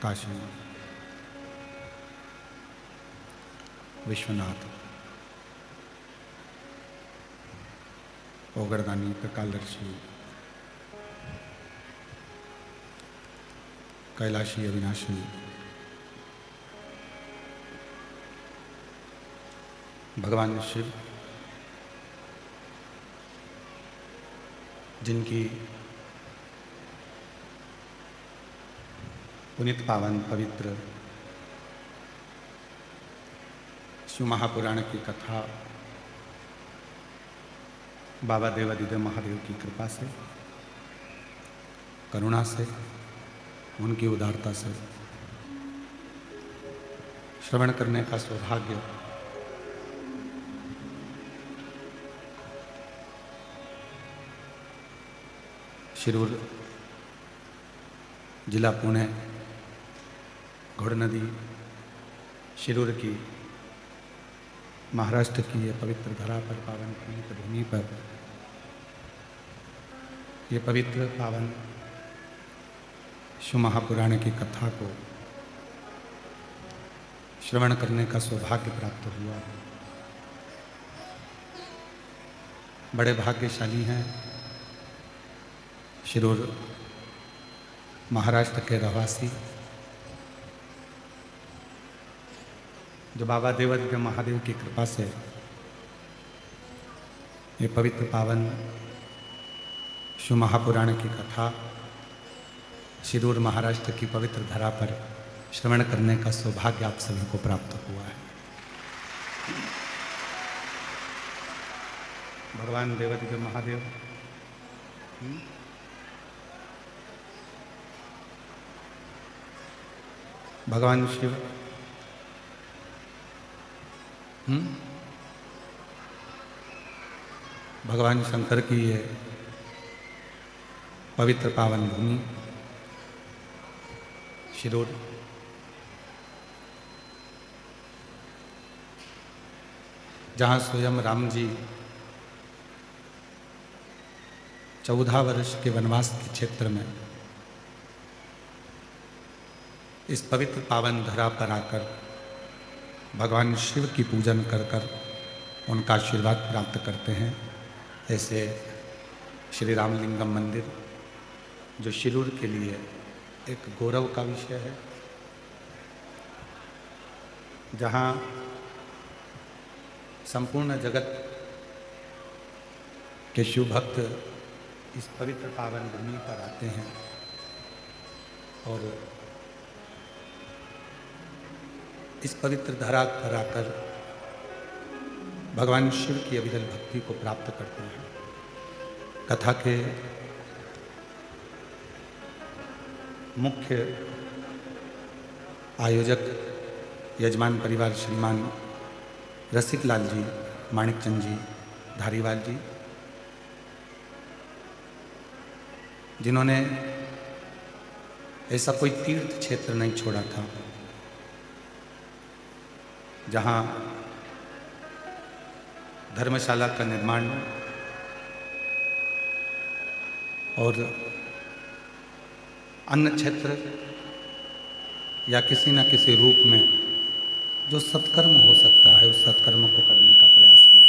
काशी विश्वनाथ ओगरदानी त्रिकालदर्शी कैलाशी अविनाशी भगवान शिव जिनकी पुनित पावन पवित्र शिव महापुराण की कथा बाबा देवादिदेव महादेव की कृपा से, करुणा से, उनकी उदारता से श्रवण करने का सौभाग्य शिरूर जिला पुणे घोड़ नदी शिरूर की महाराष्ट्र की ये पवित्र धरा पर, पावन पुनीत भूमि पर, ये पवित्र पावन शिव महापुराण की कथा को श्रवण करने का सौभाग्य प्राप्त हुआ है। बड़े भाग्यशाली हैं शिरूर महाराष्ट्र के रहवासी, जो बाबा देवादिदेव महादेव की कृपा से ये पवित्र पावन शिव महापुराण की कथा शिरूर महाराष्ट्र की पवित्र धरा पर श्रवण करने का सौभाग्य आप सभी को प्राप्त हुआ है। भगवान देवादिदेव महादेव भगवान शिव भगवान शंकर की ये पवित्र पावन भूमि शिरूर जहाँ स्वयं राम जी 14 वर्ष के वनवास के क्षेत्र में इस पवित्र पावन धरा पर आकर भगवान शिव की पूजन कर कर उनका आशीर्वाद प्राप्त करते हैं। ऐसे श्री रामलिंगम मंदिर जो शिरूर के लिए एक गौरव का विषय है, जहाँ संपूर्ण जगत के शिव भक्त इस पवित्र पावन भूमि पर आते हैं और इस पवित्र धरा पर आकर भगवान शिव की अविरल भक्ति को प्राप्त करते हैं। कथा के मुख्य आयोजक यजमान परिवार श्रीमान रसिक लाल जी, माणिकचंद जी, धारीवाल जी, जिन्होंने ऐसा कोई तीर्थ क्षेत्र नहीं छोड़ा था जहाँ धर्मशाला का निर्माण और अन्य क्षेत्र या किसी न किसी रूप में जो सत्कर्म हो सकता है उस सत्कर्म को करने का प्रयास किया।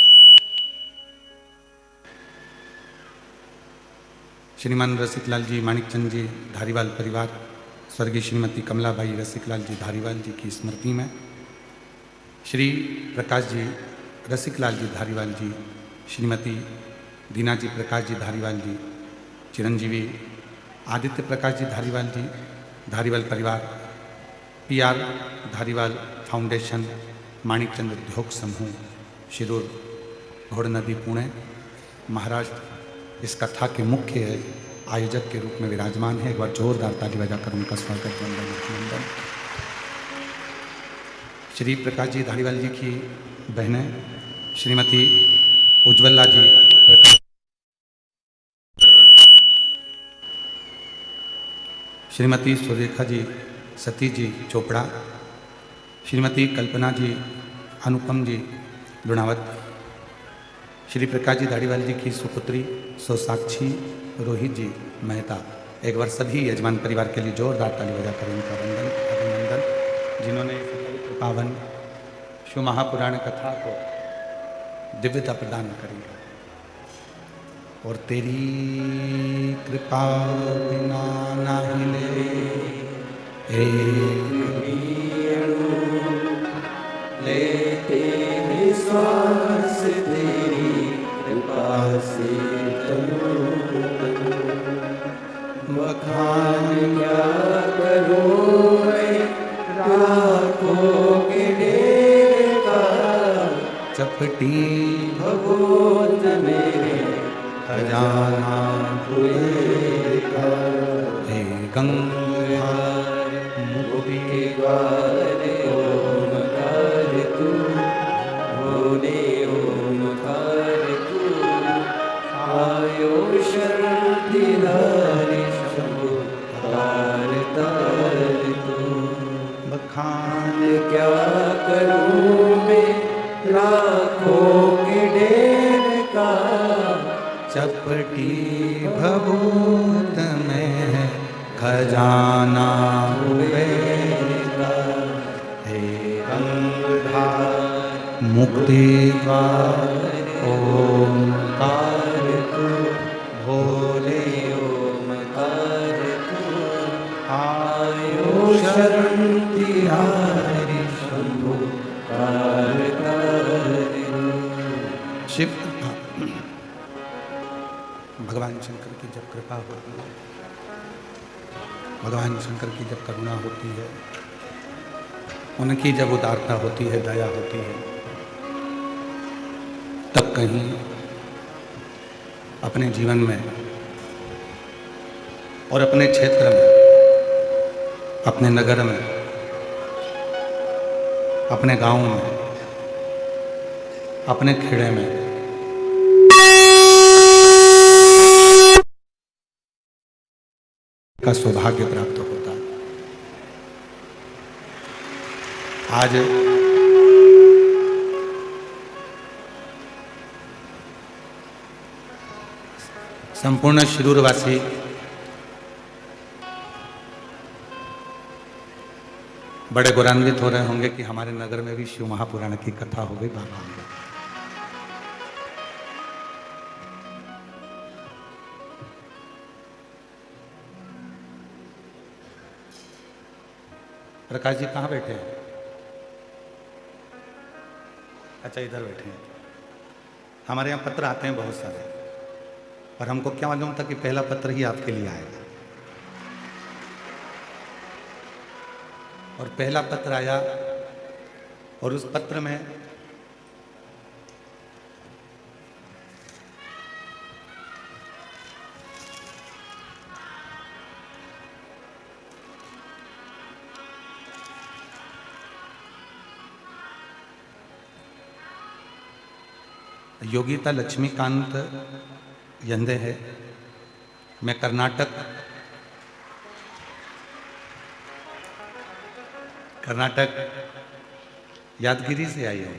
श्रीमान रसिकलाल जी, माणिकचंद जी, धारीवाल परिवार स्वर्गीय श्रीमती कमलाबाई रसिकलाल जी धारीवाल जी की स्मृति में श्री प्रकाश जी रसिकलाल जी धारीवाल जी, श्रीमती दीना जी प्रकाश जी धारीवाल जी, चिरंजीवी आदित्य प्रकाश जी धारीवाल जी, धारीवाल परिवार, PR धारीवाल फाउंडेशन, माणिकचंद उद्योग समूह शिरूर घोड़ नदी पुणे महाराष्ट्र इस कथा के मुख्य आयोजक के रूप में विराजमान है। एक बार जोरदार ताली बजाकर उनका स्वागत वंदन। श्री प्रकाश जी धारीवाल जी की बहनें श्रीमती उज्ज्वला जी प्रकाश, श्रीमती सुरेखा जी सतीश जी चोपड़ा, श्रीमती कल्पना जी अनुपम जी लुणावत, श्री प्रकाश जी धारीवाल जी की सुपुत्री सोसाक्षी रोहित जी मेहता एक बार सभी यजमान परिवार के लिए जोरदार ताली बजाकर इनका वंदन अभिनंदन, जिन्होंने इस पवित्र पावन शिव महापुराण कथा को दिव्यता प्रदान करी है। और तेरी कृपा बिना ना हिले लेते हैं श्वास तेरी कृपा से तनु बखान क्या करूं मैं राखों के डेरे का चपटी भगवत मेरे खजाना हुए का हे गंगाधर मुक्ति के द्वार ओमकार तू भोले ओमकार तू आयो शरण दिलारे शंभु तार तार तू बखान क्या करूं मैं राखों के डेर का चपटी भभूत में खजाना हुए का हे गंगाधर मुक्ति द्वार ओमकार तू भोले ओमकार तू आयो शरण तिहारी शंभु कार शिव भगवान शंकर की जब कृपा होती है, भगवान शंकर की जब करुणा होती है, उनकी जब उदारता होती है, दया होती है, तब कहीं अपने जीवन में और अपने क्षेत्र में, अपने नगर में, अपने गांव में, अपने खेड़े में का सौभाग्य प्राप्त होता है। आज संपूर्ण शिरूरवासी बड़े गौरवान्वित हो रहे होंगे कि हमारे नगर में भी शिव महापुराण की कथा हो गई। बाबा प्रकाश जी कहाँ बैठे हैं? अच्छा, इधर बैठे हैं। हमारे यहाँ पत्र आते हैं बहुत सारे, पर हमको क्या मालूम था कि पहला पत्र ही आपके लिए आएगा। और पहला पत्र आया और उस पत्र में योगिता लक्ष्मीकांत यंदे है। मैं कर्नाटक यादगिरी से आई हूँ।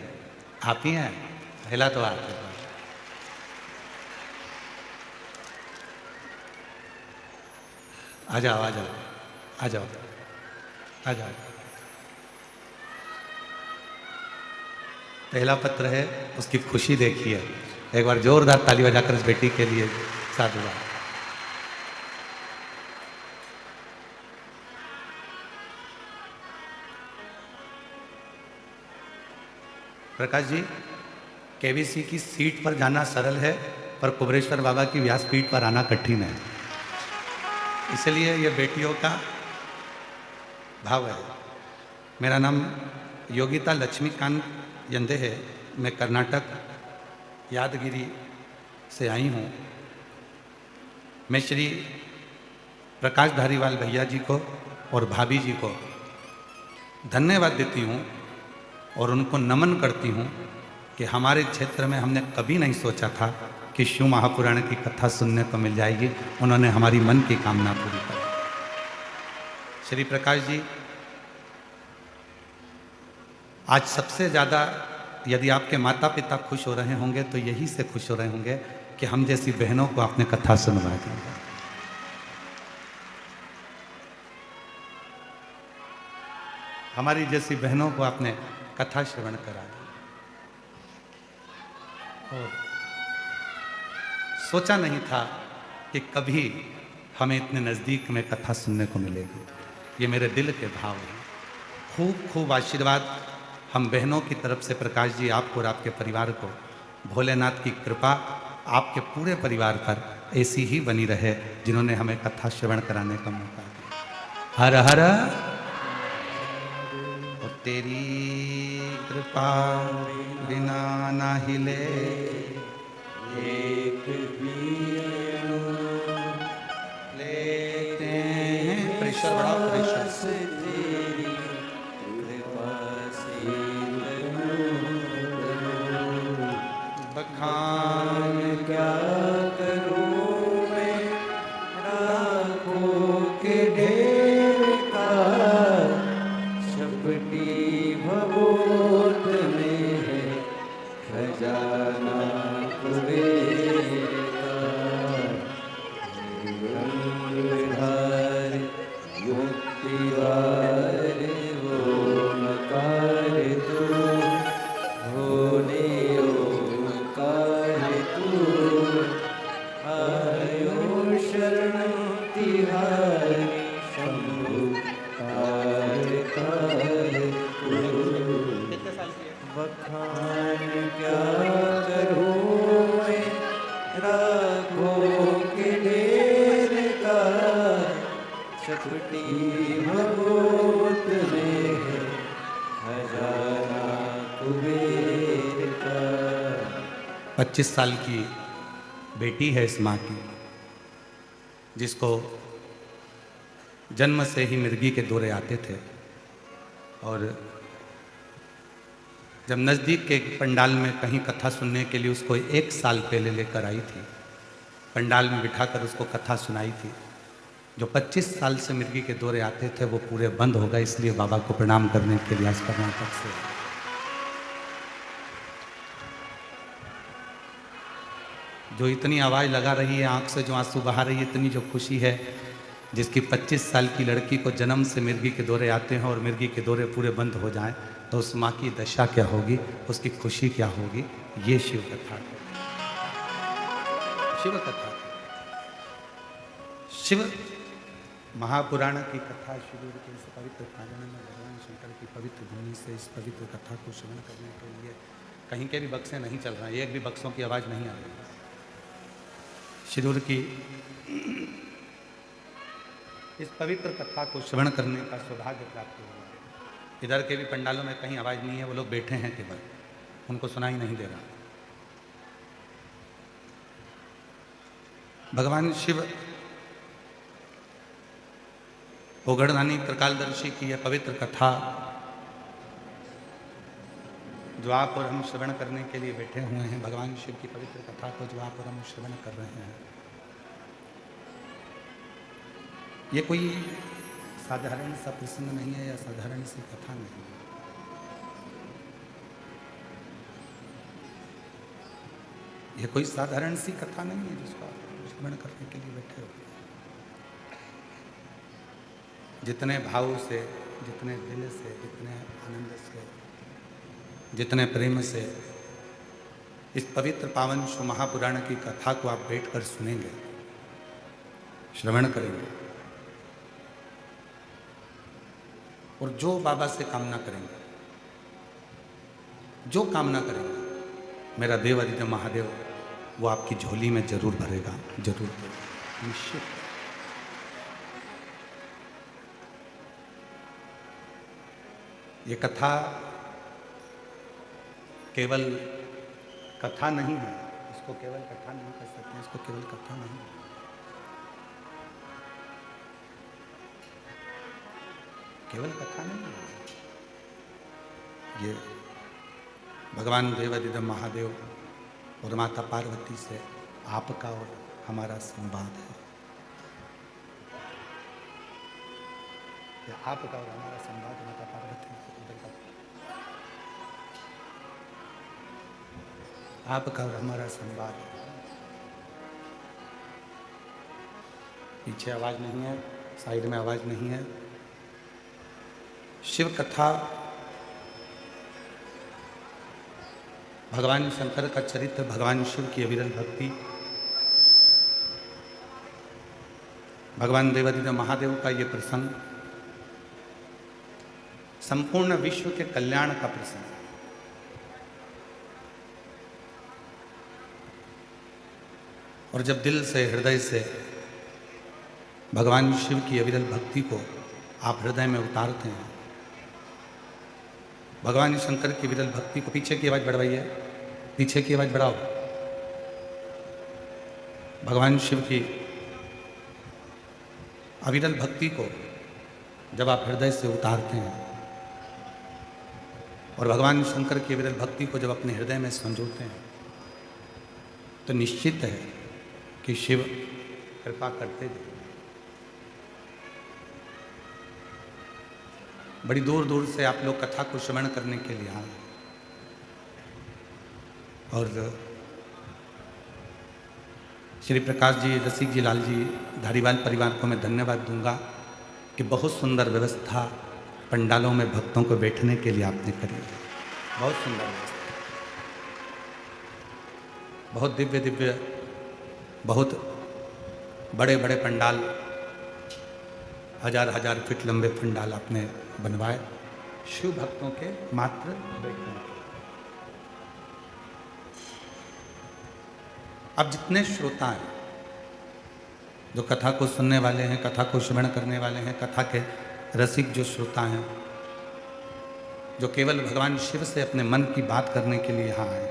आप ही हैं? हिला तो आपके पास। आ जाओ आ जाओ आ जाओ आ जाओ। पहला पत्र है, उसकी खुशी देखिए। एक बार जोरदार ताली बजाकर इस बेटी के लिए साधुवाद। प्रकाश जी, केवीसी की सीट पर जाना सरल है, पर कुबरेश्वर बाबा की व्यासपीठ पर आना कठिन है। इसलिए ये बेटियों का भाव है। मेरा नाम योगिता लक्ष्मीकांत यंदे है। मैं कर्नाटक यादगिरी से आई हूँ। मैं श्री प्रकाश धारीवाल भैया जी को और भाभी जी को धन्यवाद देती हूँ और उनको नमन करती हूँ कि हमारे क्षेत्र में हमने कभी नहीं सोचा था कि शिव महापुराण की कथा सुनने को मिल जाएगी। उन्होंने हमारी मन की कामना पूरी कर। श्री प्रकाश जी, आज सबसे ज़्यादा यदि आपके माता पिता खुश हो रहे होंगे तो यही से खुश हो रहे होंगे कि हम जैसी बहनों को आपने कथा सुनवा दी। हमारी जैसी बहनों को आपने कथा श्रवण कराई और सोचा नहीं था कि कभी हमें इतने नज़दीक में कथा सुनने को मिलेगी। ये मेरे दिल के भाव हैं। खूब खूब आशीर्वाद हम बहनों की तरफ से प्रकाश जी आपको और आपके परिवार को, भोलेनाथ की कृपा आपके पूरे परिवार पर ऐसी ही बनी रहे जिन्होंने हमें कथा श्रवण कराने का मौका दिया। हर हर और तेरी कृपा बिना ना हिले एक भी लेते हैं। प्रेशर बढ़ाओ, प्रेशर। तेरी कृपा से बखान क्या करूं मैं राखों के ढेर का, शपटी भगोत में है खजाना कुबेर का। अंगधार मुक्तिवार ओमकार तू, होने ओमकार तू, आयो शरण तिहारी शंभु कार तू। बखान क्या करूं मैं राखों के ढेर का, चपटी भगोत में है खजाना कुबेर का। 25 साल की बेटी है इस माँ की, जिसको जन्म से ही मिर्गी के दौरे आते थे और जब नज़दीक के पंडाल में कहीं कथा सुनने के लिए उसको 1 साल पहले लेकर आई थी, पंडाल में बिठाकर उसको कथा सुनाई थी। जो 25 साल से मिर्गी के दौरे आते थे वो पूरे बंद हो गए, इसलिए बाबा को प्रणाम करने के लिए आज कर्नाटक से। जो इतनी आवाज़ लगा रही है, आंख से जो आंसू बहा रही है, इतनी जो खुशी है, जिसकी 25 साल की लड़की को जन्म से मिर्गी के दौरे आते हैं और मिर्गी के दौरे पूरे बंद हो जाएं, तो उस माँ की दशा क्या होगी, उसकी खुशी क्या होगी। ये शिव कथा है, शिव कथा। शिव महापुराण की कथा शुरू के इस पवित्र प्रांगण में भगवान शंकर की पवित्र भूमि से इस पवित्र कथा को श्रवण करने के लिए कहीं के भी बक्से नहीं चल रहे हैं, एक भी बक्सों की आवाज़ नहीं आ रही। शिरूर की इस पवित्र कथा को श्रवण करने का सौभाग्य प्राप्त हुआ। इधर के भी पंडालों में कहीं आवाज़ नहीं है, वो लोग बैठे हैं केवल, उनको सुनाई नहीं दे रहा। भगवान शिव ओगढ़नानी त्रिकालदर्शी की यह पवित्र कथा जो आप और हम श्रवण करने के लिए बैठे हुए हैं, भगवान शिव की पवित्र कथा को जो आप और हम श्रवण कर रहे हैं, ये कोई साधारण सा प्रसंग नहीं है या साधारण सी कथा नहीं है। ये कोई साधारण सी कथा नहीं है जिसको आप श्रवण करने के लिए बैठे हो। जितने भाव से, जितने दिल से, जितने आनंद से, जितने प्रेम से इस पवित्र पावन शिव महापुराण की कथा को आप बैठकर सुनेंगे, श्रवण करेंगे और जो बाबा से कामना करेंगे, जो कामना करेंगे, मेरा देव आदित्य महादेव वो आपकी झोली में जरूर भरेगा, जरूर भरेगा, निश्चित। ये कथा केवल कथा नहीं है, इसको केवल कथा नहीं कर सकते, इसको केवल कथा नहीं, केवल कथा नहीं है। ये भगवान देवादिदेव महादेव और माता पार्वती से आपका और हमारा संवाद है। आपका और हमारा संवाद माता पार्वती से, आपका और हमारा संवाद। पीछे आवाज़ नहीं है, साइड में आवाज़ नहीं है, शिव कथा भगवान शंकर का चरित्र, भगवान शिव की अविरल भक्ति, भगवान देवादिदेव महादेव का ये प्रसंग संपूर्ण विश्व के कल्याण का प्रसंग है। और जब दिल से, हृदय से भगवान शिव की अविरल भक्ति को आप हृदय में उतारते हैं, भगवान शंकर की विरल भक्ति को, पीछे की आवाज बढ़वाइए, पीछे की आवाज बढ़ाओ, भगवान शिव की अविरल भक्ति को जब आप हृदय से उतारते हैं और भगवान शंकर की विरल भक्ति को जब अपने हृदय में संजोते हैं, तो निश्चित है कि शिव कृपा करते हैं। बड़ी दूर दूर से आप लोग कथा को श्रवण करने के लिए आए, और श्री प्रकाश जी, रसिक जी, लाल जी, धारीवाल परिवार को मैं धन्यवाद दूंगा कि बहुत सुंदर व्यवस्था पंडालों में भक्तों को बैठने के लिए आपने करी। बहुत सुंदर व्यवस्था, बहुत दिव्य दिव्य, बहुत बड़े बड़े पंडाल, हजार हजार फीट लंबे पंडाल आपने बनवाए शिव भक्तों के मात्र बैठने के। अब जितने श्रोता हैं, जो कथा को सुनने वाले हैं, कथा को श्रवण करने वाले हैं, कथा के रसिक जो श्रोता हैं, जो केवल भगवान शिव से अपने मन की बात करने के लिए यहाँ आए,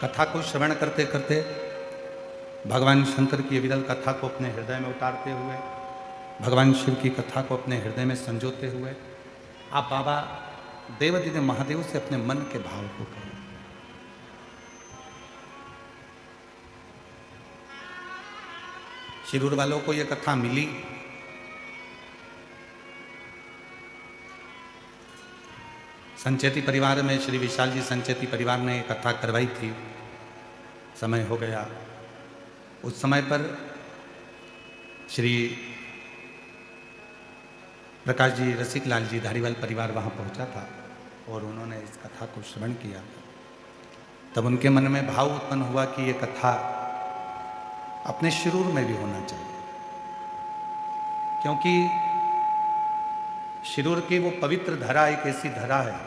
कथा को श्रवण करते करते भगवान शंकर की विरल कथा को अपने हृदय में उतारते हुए, भगवान शिव की कथा को अपने हृदय में संजोते हुए, आप बाबा देवादिदेव महादेव से अपने मन के भाव को करें। शिरूर वालों को यह कथा मिली, संचेती परिवार में श्री विशाल जी संचेती परिवार ने एक कथा करवाई थी, समय हो गया। उस समय पर श्री प्रकाश जी, रसिक लाल जी, धारीवाल परिवार वहाँ पहुँचा था और उन्होंने इस कथा को श्रवण किया। तब उनके मन में भाव उत्पन्न हुआ कि ये कथा अपने शिरूर में भी होना चाहिए, क्योंकि शिरूर की वो पवित्र धरा एक ऐसी धरा है,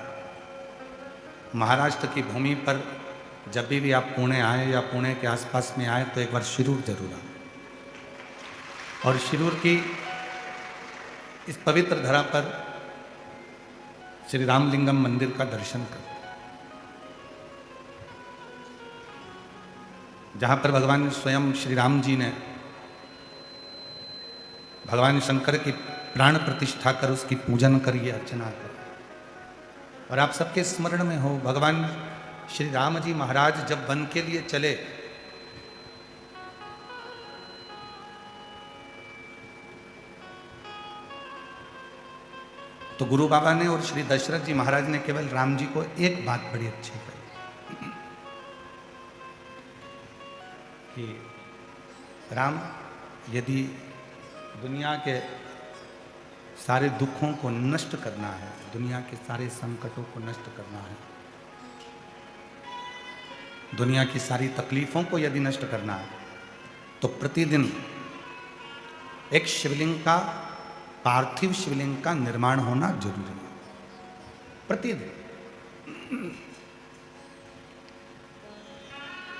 महाराष्ट्र की भूमि पर जब भी आप पुणे आए या पुणे के आसपास में आए तो एक बार शिरूर जरूर आए और शिरूर की इस पवित्र धरा पर श्री रामलिंगम मंदिर का दर्शन करें, जहां पर भगवान स्वयं श्री राम जी ने भगवान शंकर की प्राण प्रतिष्ठा कर उसकी पूजन करिए, अर्चना कर। और आप सबके स्मरण में हो, भगवान श्री राम जी महाराज जब वन के लिए चले तो गुरु बाबा ने और श्री दशरथ जी महाराज ने केवल राम जी को एक बात बड़ी अच्छी कही कि राम, यदि दुनिया के सारे दुखों को नष्ट करना है, दुनिया के सारे संकटों को नष्ट करना है, दुनिया की सारी तकलीफों को यदि नष्ट करना है, तो प्रतिदिन एक शिवलिंग का, पार्थिव शिवलिंग का निर्माण होना जरूरी है। प्रतिदिन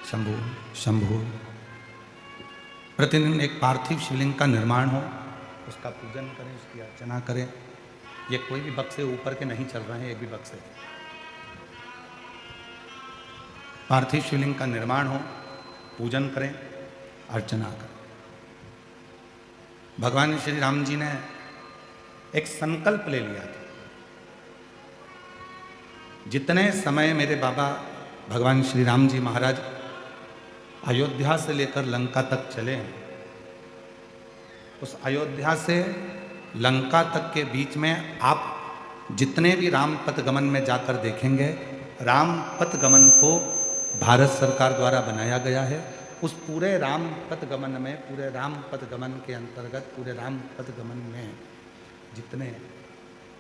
शंभु शंभु, प्रतिदिन एक पार्थिव शिवलिंग का निर्माण हो, उसका पूजन करें, उसकी अर्चना करें। ये कोई भी बक्से ऊपर के नहीं चल रहे हैं, एक भी बक्से, पार्थिव शिवलिंग का निर्माण हो, पूजन करें, अर्चना करें। भगवान श्री राम जी ने एक संकल्प ले लिया था, जितने समय मेरे बाबा भगवान श्री राम जी महाराज अयोध्या से लेकर लंका तक चले हैं, उस अयोध्या से लंका तक के बीच में आप जितने भी राम पथ गमन में जाकर देखेंगे, राम पथ गमन को भारत सरकार द्वारा बनाया गया है उस पूरे राम पथ गमन में, पूरे राम पथ गमन के अंतर्गत, पूरे राम पथ गमन में जितने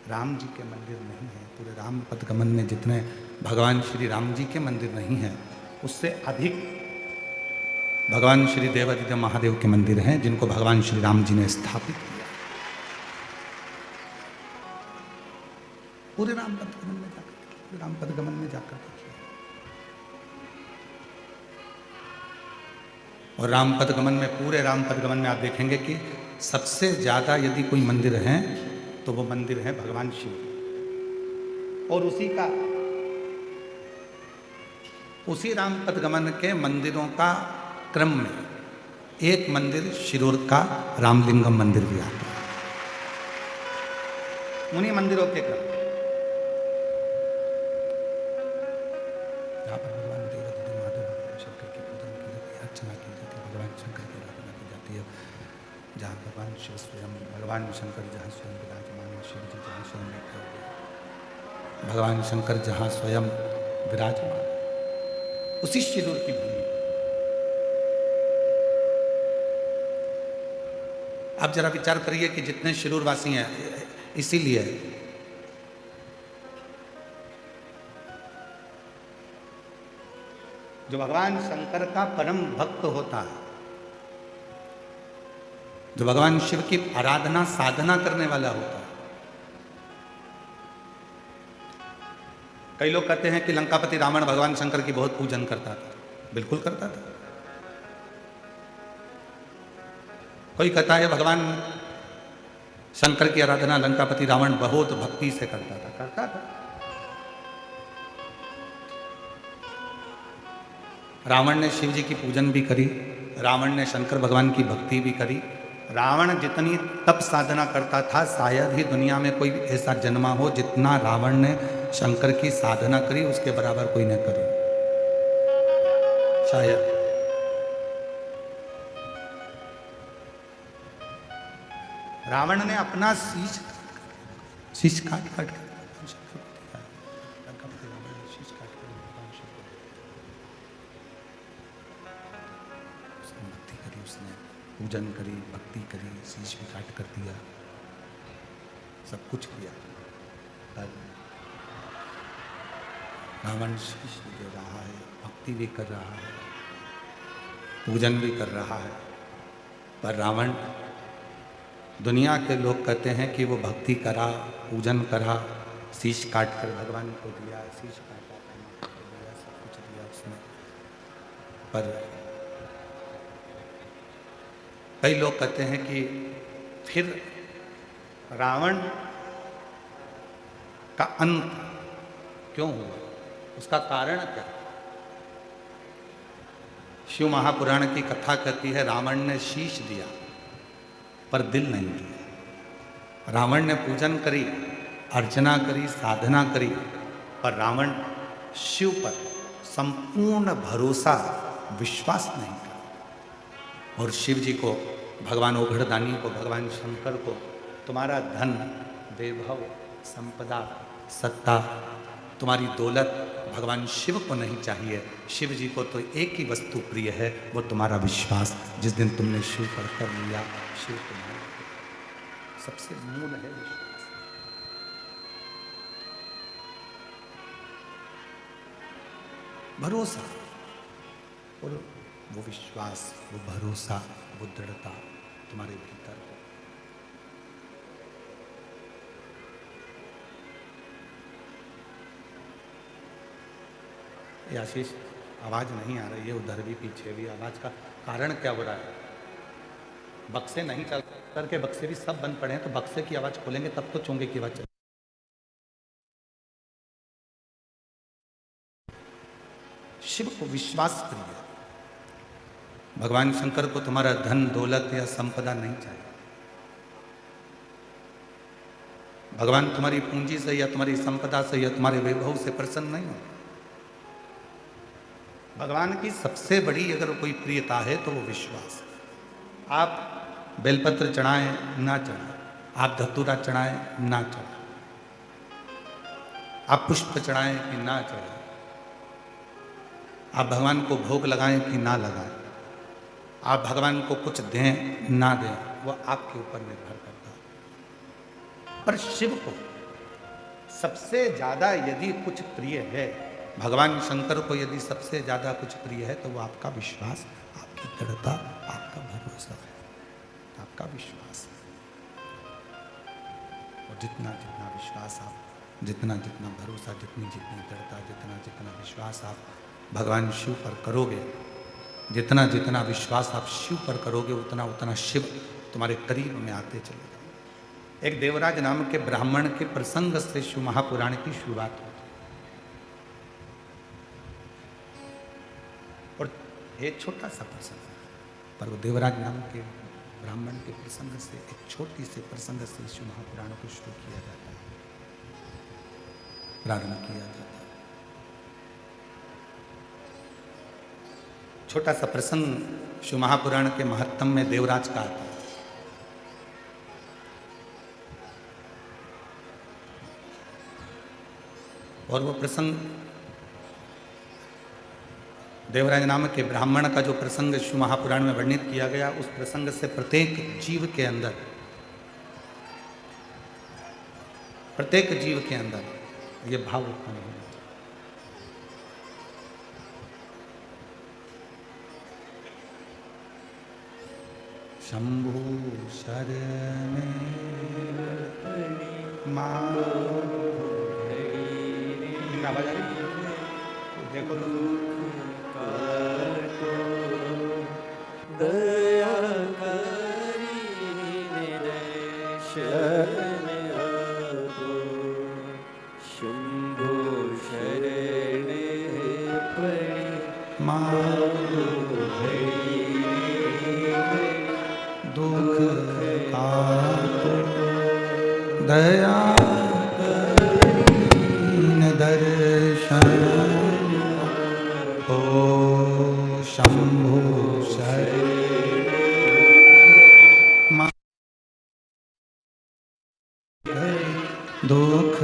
राम जी के मंदिर नहीं हैं, पूरे राम पथ गमन में जितने भगवान श्री राम जी के मंदिर नहीं हैं, उससे अधिक भगवान श्री देवादिदेव महादेव के मंदिर हैं, जिनको भगवान श्री राम जी ने स्थापित किया। पूरे राम पथ गमन में जाकर, पूरे राम पथ गमन में जाकर देखिए। और राम पथ गमन में, पूरे राम पथ गमन में आप देखेंगे कि सबसे ज्यादा यदि कोई मंदिर है तो वो मंदिर है भगवान शिव। और उसी राम पथ गमन के मंदिरों का क्रम में एक मंदिर शिरूर का रामलिंगम मंदिर भी आता है। उन्हीं मंदिरों के क्रम जहाँ पर भगवान देवादिदेव महादेव भगवान शंकर की पूजन की जाती है, अर्चना की जाती है, भगवान शंकर की आराधना की जाती है, जहाँ भगवान शिव स्वयं, भगवान शंकर जहाँ स्वयं विराजमान है, शिव जी जहाँ स्वयं बैठे हुए, भगवान शंकर जहाँ स्वयं विराजमान, उसी शिरूर की भूमि। आप जरा विचार करिए कि जितने शिरूर वासी हैं, इसीलिए जो भगवान शंकर का परम भक्त होता है, जो भगवान शिव की आराधना साधना करने वाला होता है। कई लोग कहते हैं कि लंकापति रावण भगवान शंकर की बहुत पूजन करता था। बिल्कुल करता था। कोई कहता है भगवान शंकर की आराधना लंकापति रावण बहुत भक्ति से करता था। रावण ने शिव जी की पूजन भी करी, रावण ने शंकर भगवान की भक्ति भी करी। रावण जितनी तप साधना करता था, शायद ही दुनिया में कोई ऐसा जन्मा हो जितना रावण ने शंकर की साधना करी, उसके बराबर कोई न करी, शायद। रावण ने अपना शीश काट काट कर पूजन करी, भक्ति करी, शीश भी काट कर दिया, सब कुछ किया। रावण शीश भी दे रहा है, भक्ति भी कर रहा है, पूजन भी कर रहा है, पर रावण, दुनिया के लोग कहते हैं कि वो भक्ति करा, पूजन करा, शीश काट कर भगवान को दिया, शीश काटा, दिया, सब कुछ दिया उसने। पर कई लोग कहते हैं कि फिर रावण का अंत क्यों हुआ, उसका कारण क्या? शिव महापुराण की कथा कहती है रावण ने शीश दिया पर दिल नहीं दिया। रावण ने पूजन करी, अर्चना करी, साधना करी, पर रावण शिव पर संपूर्ण भरोसा, विश्वास नहीं करा। और शिव जी को, भगवान ओघड़दानी को, भगवान शंकर को तुम्हारा धन, वैभव, संपदा, सत्ता, तुम्हारी दौलत भगवान शिव को नहीं चाहिए। शिव जी को तो एक ही वस्तु प्रिय है, वो तुम्हारा विश्वास। जिस दिन तुमने शिव पर कर लिया, शिव तुम्हारा सबसे मूल है विश्वास। भरोसा, और वो विश्वास, वो भरोसा, वो दृढ़ता तुम्हारे भीतर हो। ये आशीष, आवाज नहीं आ रही है, उधर भी पीछे भी। आवाज का कारण क्या हो रहा है? बक्से नहीं चल करके, बक्से भी सब बंद पड़े हैं, तो बक्से की आवाज खोलेंगे तब तो चोंगे की आवाज चले। शिव को विश्वास प्रिय, भगवान शंकर को तुम्हारा धन, दौलत या संपदा नहीं चाहिए। भगवान तुम्हारी पूंजी से या तुम्हारी संपदा से या तुम्हारे वैभव से प्रसन्न नहीं हो। भगवान की सबसे बड़ी अगर कोई प्रियता है तो वो विश्वास। आप बेलपत्र चढ़ाएं ना चढ़ाएं, आप धतूरा चढ़ाएं ना चढ़ाएं, आप पुष्प चढ़ाएं कि ना चढ़ाएं, आप भगवान को भोग लगाएं कि ना लगाएं, आप भगवान को कुछ दें ना दें वो आपके ऊपर निर्भर करता है। पर शिव को सबसे ज्यादा यदि कुछ प्रिय है, भगवान शंकर को यदि सबसे ज्यादा कुछ प्रिय है तो वो आपका विश्वास, आपकी दृढ़ता, आपका भरोसा है, आपका विश्वास है। और जितना जितना विश्वास आप, जितना जितना भरोसा, जितनी जितनी दृढ़ता, जितना जितना विश्वास आप भगवान शिव पर करोगे, जितना जितना विश्वास आप शिव पर करोगे, उतना उतना शिव तुम्हारे करीब में आते चले जाएंगे। एक देवराज नाम के ब्राह्मण के प्रसंग से शिव महापुराण की शुरुआत होती और एक छोटा सा प्रसंग, पर वो देवराज नाम के ब्राह्मण के प्रसंग से, एक छोटी से प्रसंग से शिव महापुराण को शुरू किया जाता है, प्रारंभ किया जाता है। छोटा सा प्रसंग शिव महापुराण के महत्तम में देवराज का आता है। और वो प्रसंग देवराज नाम के ब्राह्मण का जो प्रसंग शिव महापुराण में वर्णित किया गया, उस प्रसंग से प्रत्येक जीव के अंदर, प्रत्येक जीव के अंदर ये भाव उत्पन्न हो। शंभु शरण देखो दया करी दर्शन आपो, शंभु शरण पड़े मांगो दुख काटो, दया करीन दर्शन ओ शंभु शरण दुख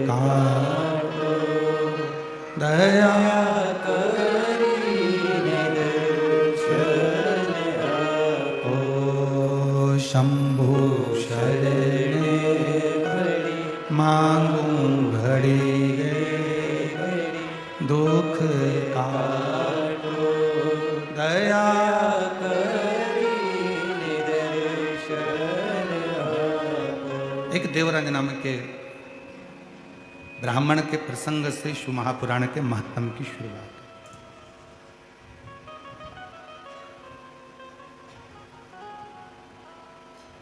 काटो, दया करीन दर्शन ओ शंभु शरण मांगू घड़ी दुख काटो, दया एक देवराज नाम के ब्राह्मण के प्रसंग से शिव महापुराण के महत्तम की शुरुआत।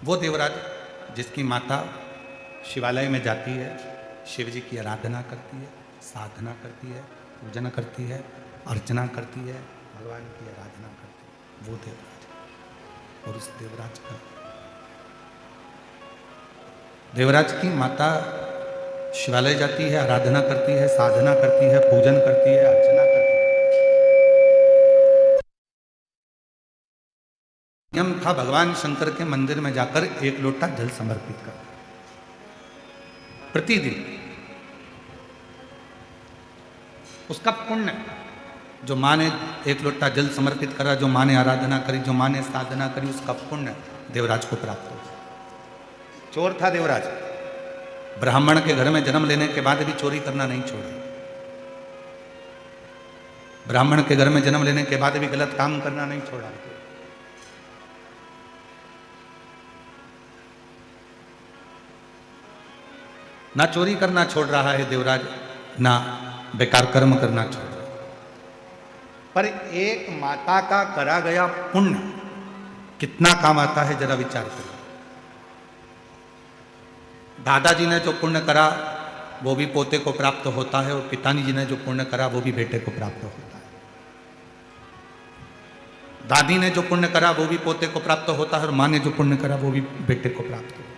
वो देवराज जिसकी माता शिवालय में जाती है, शिव जी की आराधना करती है, साधना करती है, पूजन करती है, अर्चना करती है, भगवान की आराधना करती है, वो देवराज। और उस देवराज की माता शिवालय जाती है, आराधना करती है, साधना करती है, पूजन करती है, अर्चना करती है। नियम था भगवान शंकर के मंदिर में जाकर एक लोटा जल समर्पित कर प्रतिदिन। उसका पुण्य, जो माँ ने एक लोटा जल समर्पित करा, जो माँ ने आराधना करी, जो माँ ने साधना करी, उसका पुण्य देवराज को प्राप्त हो। चोर था देवराज, ब्राह्मण के घर में जन्म लेने के बाद भी चोरी करना नहीं छोड़ा। ब्राह्मण के घर में जन्म लेने के बाद भी गलत काम करना नहीं छोड़ा। ना चोरी करना छोड़ रहा है देवराज, ना बेकार कर्म करना छोड़ रहा है। पर एक माता का करा गया पुण्य कितना काम आता है, जरा विचार करें। दादाजी ने जो पुण्य करा वो भी पोते को प्राप्त होता है, और पिताजी जी ने जो पुण्य करा वो भी बेटे को प्राप्त होता है। दादी ने जो पुण्य करा वो भी पोते को प्राप्त होता है, और माँ ने जो पुण्य करा वो भी बेटे को प्राप्त होता है।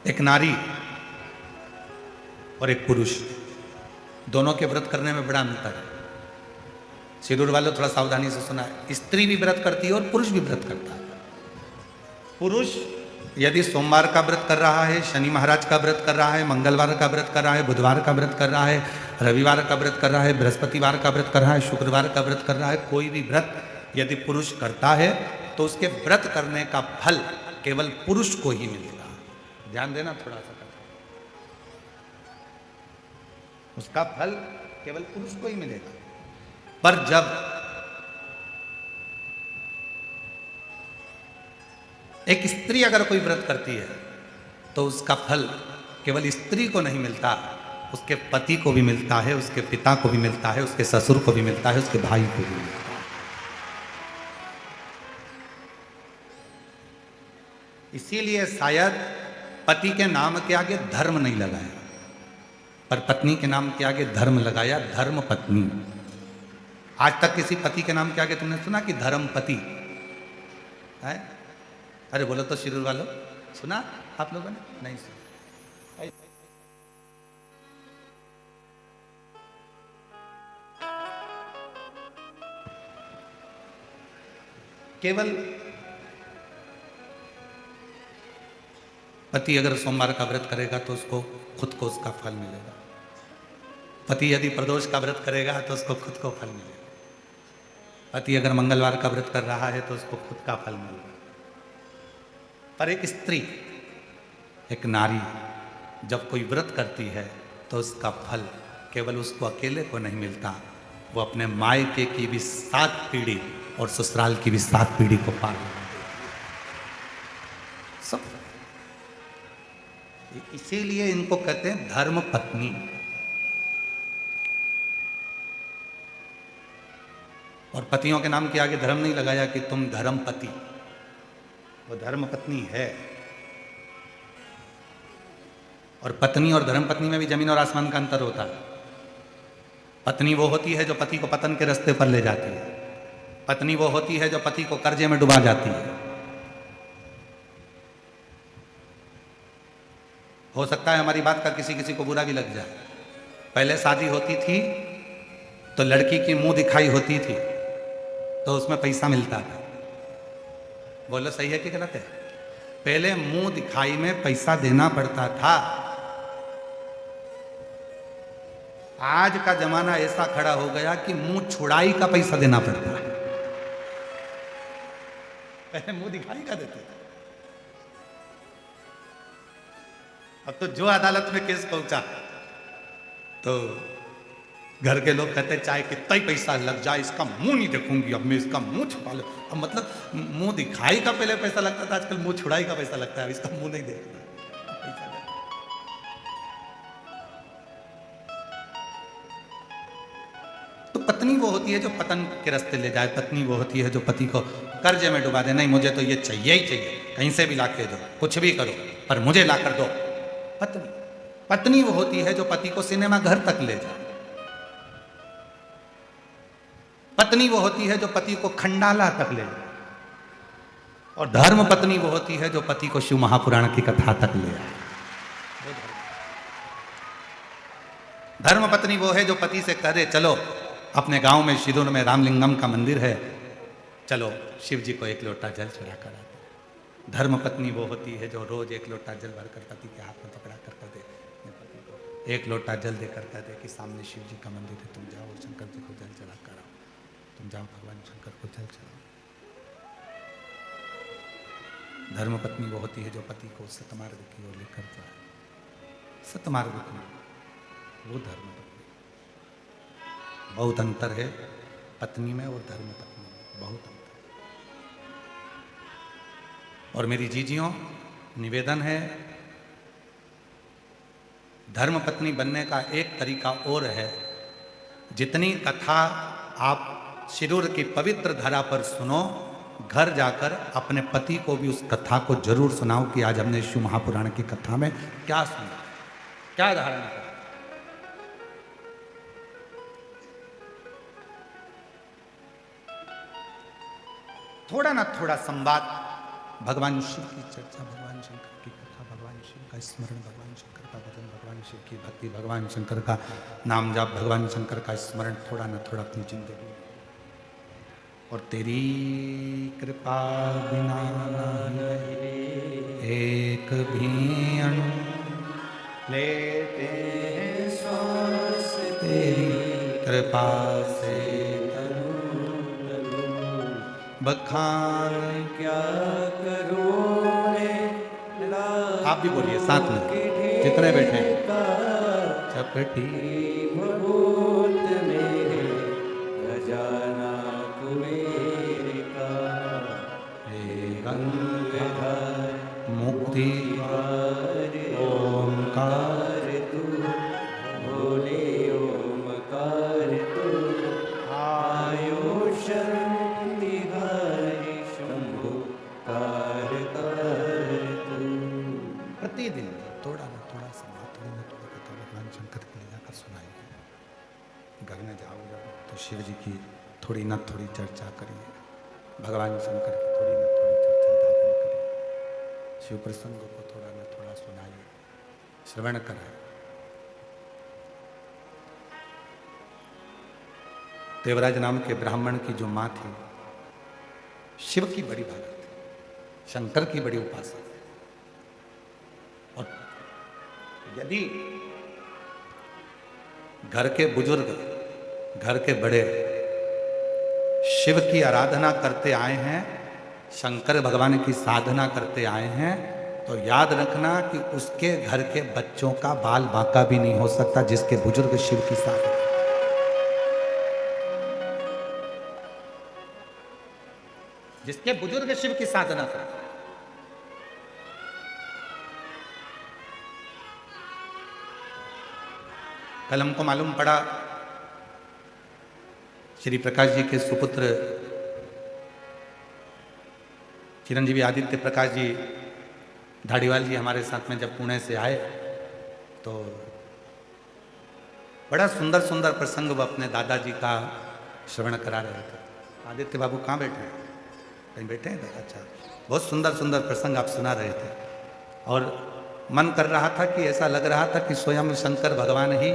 एक नारी और एक पुरुष, दोनों के व्रत करने में बड़ा अंतर है। शिरूर वालों थोड़ा सावधानी से सुना है, स्त्री भी व्रत करती है और पुरुष भी व्रत करता है। पुरुष यदि सोमवार का व्रत कर रहा है, शनि महाराज का व्रत कर रहा है, मंगलवार का व्रत कर रहा है, बुधवार का व्रत कर रहा है, रविवार का व्रत कर रहा है, बृहस्पतिवार का व्रत कर रहा है, शुक्रवार का व्रत कर रहा है, कोई भी व्रत यदि पुरुष करता है तो उसके व्रत करने का फल केवल पुरुष को ही मिलेगा। ध्यान देना थोड़ा सा, उसका फल केवल पुरुष को ही मिलेगा। पर जब एक स्त्री अगर कोई व्रत करती है तो उसका फल केवल स्त्री को नहीं मिलता, उसके पति को भी मिलता है, उसके पिता को भी मिलता है, उसके ससुर को भी मिलता है, उसके भाई को भी मिलता है। इसीलिए शायद पति के नाम के आगे धर्म नहीं लगाया, पर पत्नी के नाम के आगे धर्म लगाया, धर्म पत्नी। आज तक किसी पति के नाम के आगे तुमने सुना कि धर्म पति है? अरे बोलो तो शिरूर वालों, सुना आप लोगों ने? नहीं सुना। केवल पति अगर सोमवार का व्रत करेगा तो उसको खुद को उसका फल मिलेगा, पति यदि प्रदोष का व्रत करेगा तो उसको खुद को फल मिलेगा, पति अगर मंगलवार का व्रत कर रहा है तो उसको खुद का फल मिलेगा। पर एक स्त्री, एक नारी जब कोई व्रत करती है तो उसका फल केवल उसको अकेले को नहीं मिलता, वो अपने मायके की भी 7 पीढ़ी और ससुराल की भी 7 पीढ़ी को पार सब। इसीलिए इनको कहते हैं धर्म पत्नी। और पतियों के नाम के आगे धर्म नहीं लगाया कि तुम धर्म पति, वो धर्म पत्नी है। और पत्नी और धर्म पत्नी में भी जमीन और आसमान का अंतर होता है। पत्नी वो होती है जो पति को पतन के रास्ते पर ले जाती है, पत्नी वो होती है जो पति को कर्जे में डुबा जाती है। हो सकता है हमारी बात का किसी किसी को बुरा भी लग जाए। पहले शादी होती थी तो लड़की की मुंह दिखाई होती थी तो उसमें पैसा मिलता था। बोलो सही है कि गलत है? पहले मुंह दिखाई में पैसा देना पड़ता था। आज का जमाना ऐसा खड़ा हो गया कि मुंह छुड़ाई का पैसा देना पड़ता है। पहले मुंह दिखाई का देते थे, अब तो जो अदालत में केस पहुंचा तो घर के लोग कहते चाहे कितना ही पैसा लग जाए इसका मुंह नहीं देखूंगी, अब मैं इसका मुंह छुपा लूं। अब मतलब मुंह दिखाई का पहले पैसा लगता था, आजकल मुंह छुड़ाई का पैसा लगता है। अब इसका मुंह नहीं देखना। तो पत्नी वो होती है जो पतन के रास्ते ले जाए, पत्नी वो होती है जो पति को कर्जे में डुबा दे। नहीं मुझे तो ये चाहिए ही चाहिए, कहीं से भी ला के दो, कुछ भी करो पर मुझे ला कर दो। पत्नी पत्नी वो होती है जो पति को सिनेमा घर तक ले जाए। पत्नी वो होती है जो पति को खंडाला तक ले जाए। और धर्म पत्नी वो होती है जो पति को शिव महापुराण की कथा तक ले आए। धर्म पत्नी वो है जो पति से करे चलो अपने गांव में शिरूर में रामलिंगम का मंदिर है, चलो शिव जी को 1 लोटा जल चढ़ा कर आते। धर्म पत्नी वो होती है जो रोज 1 लोटा जल भरकर पति के हाथ में पकड़ा कर दे, पति को 1 लोटा जल देकर कह दे कि सामने शिव जी का मंदिर है, तुम जाओ और शंकर जी को जल चढ़ा कर आओ, तुम जाओ भगवान शंकर को जल चढ़ाओ। धर्म पत्नी वो होती है जो पति को सतमार्ग की ओर लेकर जाए। सतमार्ग की वो धर्म पत्नी। बहुत अंतर है पत्नी में और धर्म पत्नी में, बहुत अंतर। और मेरी जीजियों निवेदन है, धर्म पत्नी बनने का एक तरीका और है। जितनी कथा आप शिरूर की पवित्र धरा पर सुनो, घर जाकर अपने पति को भी उस कथा को जरूर सुनाओ कि आज हमने शिव महापुराण की कथा में क्या सुना, क्या धारण किया। थोड़ा ना थोड़ा संवाद, भगवान शिव की चर्चा, भगवान शंकर की कथा, भगवान शिव का स्मरण, भगवान शंकर का भजन, भगवान शिव की भक्ति, भगवान शंकर का नाम जाप, भगवान शंकर का स्मरण थोड़ा ना थोड़ा अपनी जिंदगी। और तेरी कृपा बिना नहीं एक भी अणु लेते श्वास तेरी कृपा से बखान क्या करूं मैं आप भी बोलिए साथ में जितने बैठे हैं। चपटी भभूत मेरे खजाना कुबेर का हे गंगाधर मुक्ति ओमकार तू भोले ओमकार तू आयो शक्ति हरि शंभु कारकर तू। प्रतिदिन थोड़ा ना थोड़ा सा थोड़ी ना थोड़ी कथा भगवान शंकर के लिए जाकर सुनाइए। घर में जाओ जब तो शिव जी की थोड़ी ना थोड़ी चर्चा करिए, भगवान शंकर की थोड़ी ना थोड़ी चर्चा धारण करिए, शिव प्रसंगों को थोड़ा ना थोड़ा सुनाइए, श्रवण कराए। देवराज नाम के ब्राह्मण की जो माँ थी, शिव की बड़ी भक्त थी, शंकर की बड़ी उपासक थी। और यदि घर के बुजुर्ग, घर के बड़े शिव की आराधना करते आए हैं, शंकर भगवान की साधना करते आए हैं, तो याद रखना कि उसके घर के बच्चों का बाल बांका भी नहीं हो सकता जिसके बुजुर्ग शिव की साधना। जिसके बुजुर्ग शिव की साधना करते, कल हमको मालूम पड़ा श्री प्रकाश जी के सुपुत्र चिरंजीवी आदित्य प्रकाश जी धाड़ीवाल जी हमारे साथ में जब पुणे से आए तो बड़ा सुंदर सुंदर प्रसंग वो अपने दादाजी का श्रवण करा रहे थे। आदित्य बाबू कहाँ बैठे हैं? कहीं बैठे हैं? अच्छा, बहुत सुंदर सुंदर प्रसंग आप सुना रहे थे और मन कर रहा था कि ऐसा लग रहा था कि स्वयं शंकर भगवान ही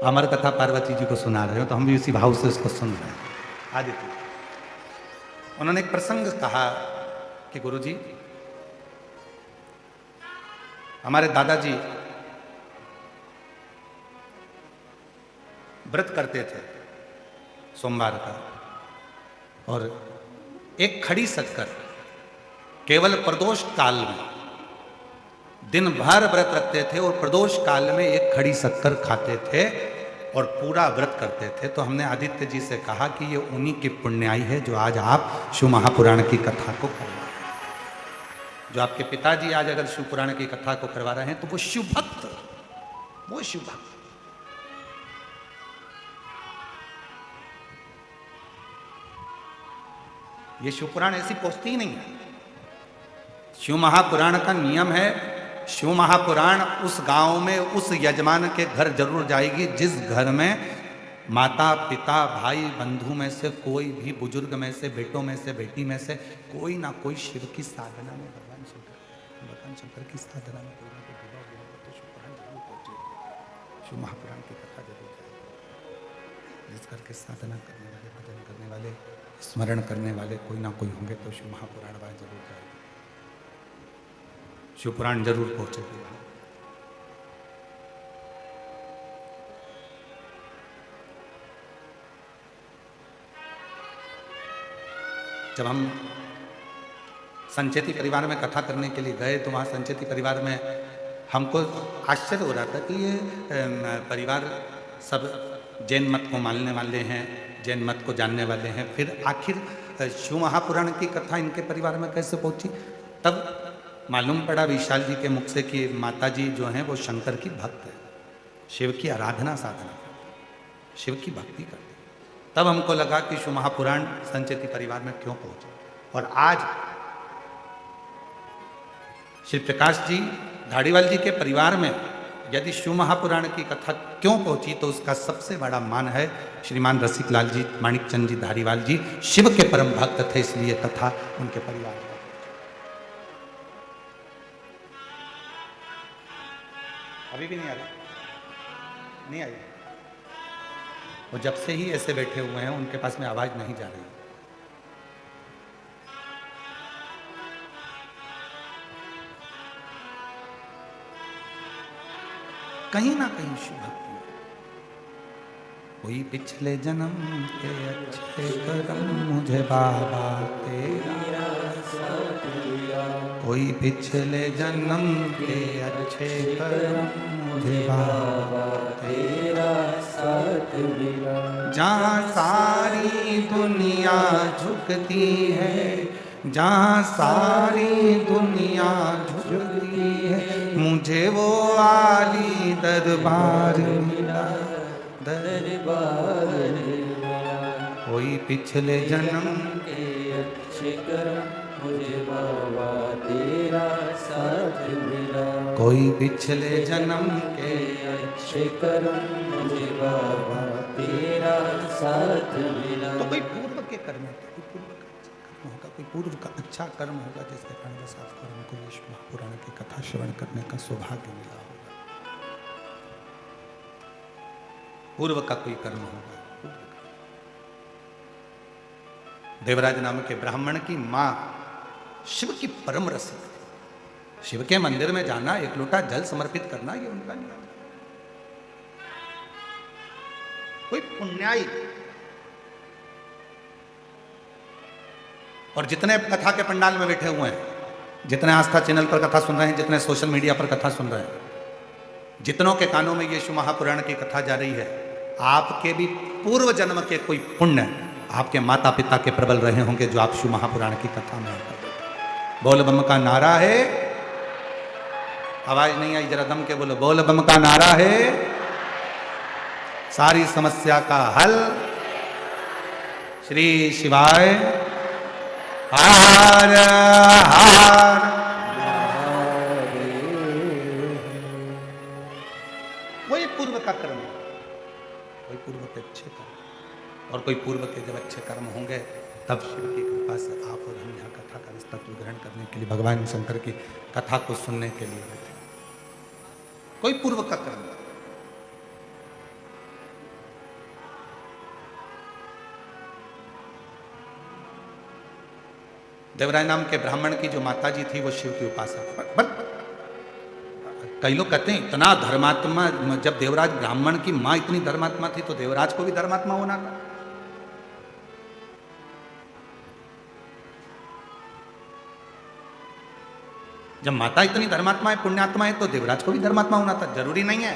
अमर कथा पार्वती जी को सुना रहे हो, तो हम भी उसी भाव से उसको सुन रहे हैं। आदित्य उन्होंने एक प्रसंग कहा कि गुरुजी, हमारे दादाजी व्रत करते थे सोमवार का, और एक खड़ी शक्कर केवल प्रदोष काल में दिन भर व्रत रखते थे और प्रदोष काल में एक खड़ी शक्कर खाते थे और पूरा व्रत करते थे। तो हमने आदित्य जी से कहा कि ये उन्हीं की पुण्याई है जो आज आप शिव महापुराण की कथा को करवा रहे हैं। जो आपके पिताजी आज अगर शिव पुराण की कथा को करवा रहे हैं तो वो शिव भक्त, वो शिव भक्त। ये शिव पुराण ऐसी पोस्ती ही नहीं है। शिव महापुराण का नियम है, शिव महापुराण उस गांव में उस यजमान के घर जरूर जाएगी जिस घर में माता पिता भाई बंधु में से कोई भी, बुजुर्ग में से, बेटों में से, बेटी में से कोई ना कोई शिव की साधना में, भगवान शंकर की साधना में कोई ना कोई विवाह हुआ हो तो शिव पुराण जरूर पहुंचेगी, शिव महापुराण की कथा जरूर जाएगी। जिस घर के साधना करने वाले, भजन करने वाले, स्मरण करने वाले कोई ना कोई होंगे तो शिव महापुराण वहां जरूर जाएगी, शिव पुराण जरूर पहुंचेगी। जब हम संचेती परिवार में कथा करने के लिए गए तो वहाँ संचेती परिवार में हमको आश्चर्य हो रहा था कि ये परिवार सब जैन मत को मानने वाले हैं, जैन मत को जानने वाले हैं, फिर आखिर शिव महापुराण की कथा इनके परिवार में कैसे पहुंची। तब मालूम पड़ा विशाल जी के मुख से कि माता जी जो हैं वो शंकर की भक्त है, शिव की आराधना साधना करते, शिव की भक्ति करते। तब हमको लगा कि शिव महापुराण संचेती परिवार में क्यों पहुंचे। और आज श्री प्रकाश जी धाड़ीवाल जी के परिवार में यदि शिव महापुराण की कथा क्यों पहुंची तो उसका सबसे बड़ा मान है श्रीमान रसिकलाल जी, माणिकचंद जी धारीवाल जी शिव के परम भक्त थे, इसलिए कथा उनके परिवार में। अभी भी नहीं आ रही, नहीं आई। वो जब से ही ऐसे बैठे हुए हैं उनके पास में आवाज नहीं जा रही। कहीं ना कहीं शिव भक्ति, कोई पिछले जन्म के अच्छे कर्म मुझे बाबा तेरा साथ मिला, कोई पिछले जन्म के अच्छे कर्म मुझे बाबा तेरा साथ मिला। जहाँ सारी दुनिया झुकती है, जहाँ सारी दुनिया झुकती है, मुझे वो आली दरबार मिला, दरबार मिला। कोई पिछले जन्म के अच्छे कर्म मुझे बाबा तेरा साथ मिला, कोई पिछले जन्म के अच्छे कर्म मुझे बाबा तेरा साथ मिला। तो कोई पूर्व के कर्म है, कोई पूर्व का कर्म होगा, कोई पूर्व का अच्छा कर्म होगा जिसके कारण बस आपको हमको ये महापुराण की कथा श्रवण करने का सौभाग्य मिला होगा। पूर्व का कोई कर्म होगा। देवराज नाम के ब्राह्मण की मां शिव की परम रसिक थी। शिव के मंदिर में जाना, एक लोटा जल समर्पित करना, ये उनका नियम था। कोई पुण्याई और जितने कथा के पंडाल में बैठे हुए हैं, जितने आस्था चैनल पर कथा सुन रहे हैं, जितने सोशल मीडिया पर कथा सुन रहे हैं, जितनों के कानों में यीशु महापुराण की कथा जा रही है, आपके भी पूर्व जन्म के कोई पुण्य आपके माता पिता के प्रबल रहे होंगे जो आप शिव महापुराण की कथा में बोल बम का नारा है। आवाज नहीं आई, जरा दम के बोलो, बोल बम का नारा है, सारी समस्या का हल श्री शिवाय हार हार। वही पूर्व का कर्म है, कोई पूर्व के अच्छे कर्म, और कोई पूर्व के जब अच्छे कर्म होंगे तब शिव की कृपा से आप और हम यहाँ कथा का तत्व ग्रहण करने के लिए, भगवान शंकर की कथा को सुनने के लिए बैठे। कोई पूर्व का कर्म, देवराज नाम के ब्राह्मण की जो माता जी थी वो शिव की उपासक। बट कई लोग कहते हैं इतना धर्मात्मा, जब देवराज ब्राह्मण की मां इतनी धर्मात्मा थी तो देवराज को भी धर्मात्मा होना था। जब माता इतनी धर्मात्मा है, पुण्यात्मा है, तो देवराज को भी धर्मात्मा होना था। जरूरी नहीं है,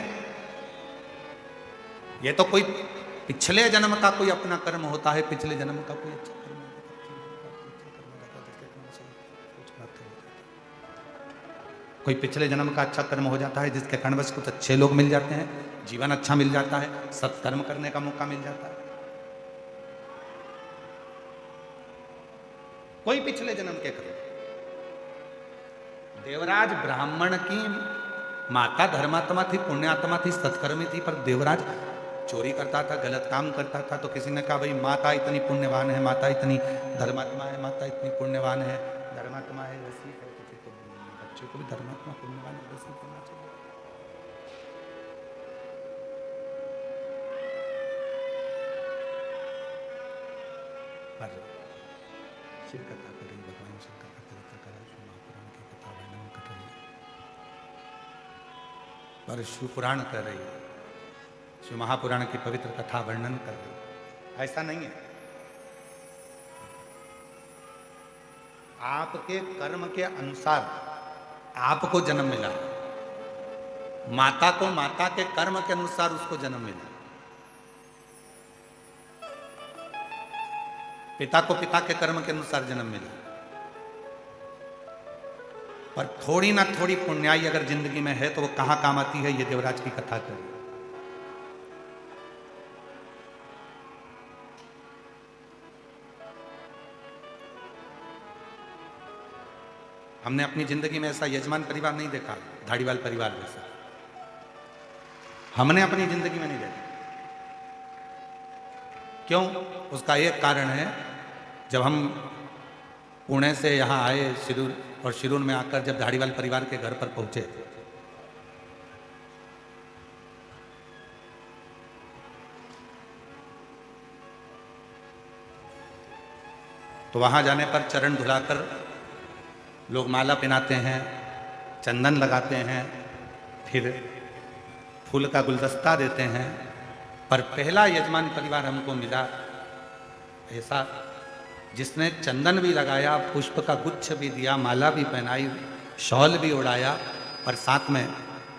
ये तो कोई पिछले जन्म का कोई अपना कर्म होता है, पिछले जन्म का कोई अच्छा कर्म कोई पिछले जन्म का अच्छा कर्म हो जाता है जिसके कारण बस कुछ अच्छे लोग मिल जाते हैं, जीवन अच्छा मिल जाता है, सत्कर्म करने का मौका मिल जाता है। कोई पिछले जन्म के कर्म। देवराज ब्राह्मण की माता धर्मात्मा थी, पुण्यात्मा थी, सत्कर्मी थी, पर देवराज चोरी करता था, गलत काम करता था। तो किसी ने कहा भाई माता इतनी पुण्यवान है, माता इतनी धर्मात्मा है, माता इतनी पुण्यवान है, धर्मात्मा है, वैसी है, तो बच्चे को भी धर्मात्मा पुण्यवान वैसी करना चाहिए। पर शिव कथा कर रही, भगवान शंकर का चरित्र कर रही, शिव महापुराण की कथा वर्णन कर रही, पर शिव पुराण कर रही है, शिव महापुराण की पवित्र कथा वर्णन कर रही। ऐसा नहीं है, आपके कर्म के अनुसार आपको जन्म मिला, माता को माता के कर्म के अनुसार उसको जन्म मिला, पिता को पिता के कर्म के अनुसार जन्म मिला। पर थोड़ी ना थोड़ी पुण्याई अगर जिंदगी में है तो वो कहां काम आती है, ये देवराज की कथा कर। हमने अपनी जिंदगी में ऐसा यजमान परिवार नहीं देखा, धाड़ीवाल परिवार जैसा हमने अपनी जिंदगी में नहीं देखा। क्यों? उसका एक कारण है, जब हम पुणे से यहाँ आए शिरूर, और शिरूर में आकर जब धाड़ीवाल परिवार के घर पर पहुंचे तो वहां जाने पर चरण धुलाकर लोग माला पहनाते हैं, चंदन लगाते हैं, फिर फूल का गुलदस्ता देते हैं, पर पहला यजमान परिवार हमको मिला ऐसा जिसने चंदन भी लगाया, पुष्प का गुच्छ भी दिया, माला भी पहनाई, शॉल भी उड़ाया, पर साथ में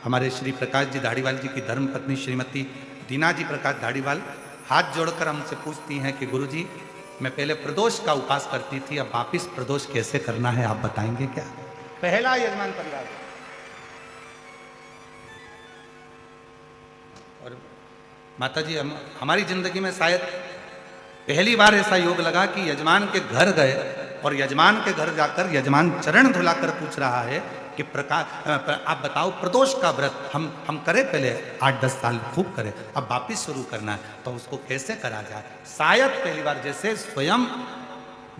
हमारे श्री प्रकाश जी धारीवाल जी की धर्म पत्नी श्रीमती दीना जी प्रकाश धारीवाल हाथ जोड़कर हमसे पूछती हैं कि गुरुजी, मैं पहले प्रदोष का उपास करती थी, अब वापिस प्रदोष कैसे करना है, आप बताएंगे क्या? पहला यजमान परिवार। और माता जी, हमारी जिंदगी में शायद पहली बार ऐसा योग लगा कि यजमान के घर गए और यजमान के घर जाकर यजमान चरण धुलाकर पूछ रहा है कि आप बताओ, प्रदोष का व्रत हम करें, पहले 8-10 साल खूब करें, अब वापिस शुरू करना है, तो उसको कैसे करा जाए? शायद पहली बार जैसे स्वयं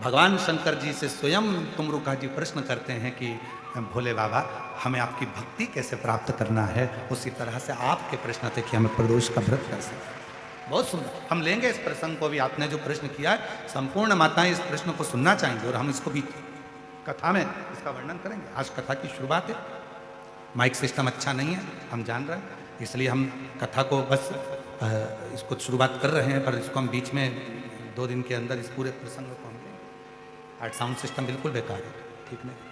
भगवान शंकर जी से स्वयं तुमरुका जी प्रश्न करते हैं कि भोले बाबा, हमें आपकी भक्ति कैसे प्राप्त करना है, उसी तरह से आपके प्रश्न थे कि हमें प्रदोष का व्रत कैसे। बहुत सुंदर, हम लेंगे इस प्रसंग को भी। आपने जो प्रश्न किया है, संपूर्ण माताएं इस प्रश्न को सुनना चाहेंगे और हम इसको भी कथा में इसका वर्णन करेंगे। आज कथा की शुरुआत है, माइक सिस्टम अच्छा नहीं है, हम जान रहे हैं, इसलिए हम कथा को बस इसको शुरुआत कर रहे हैं, पर इसको हम बीच में 2 दिन के अंदर इस पूरे प्रसंग को हम लेंगे। आज साउंड सिस्टम बिल्कुल बेकार है, ठीक नहीं।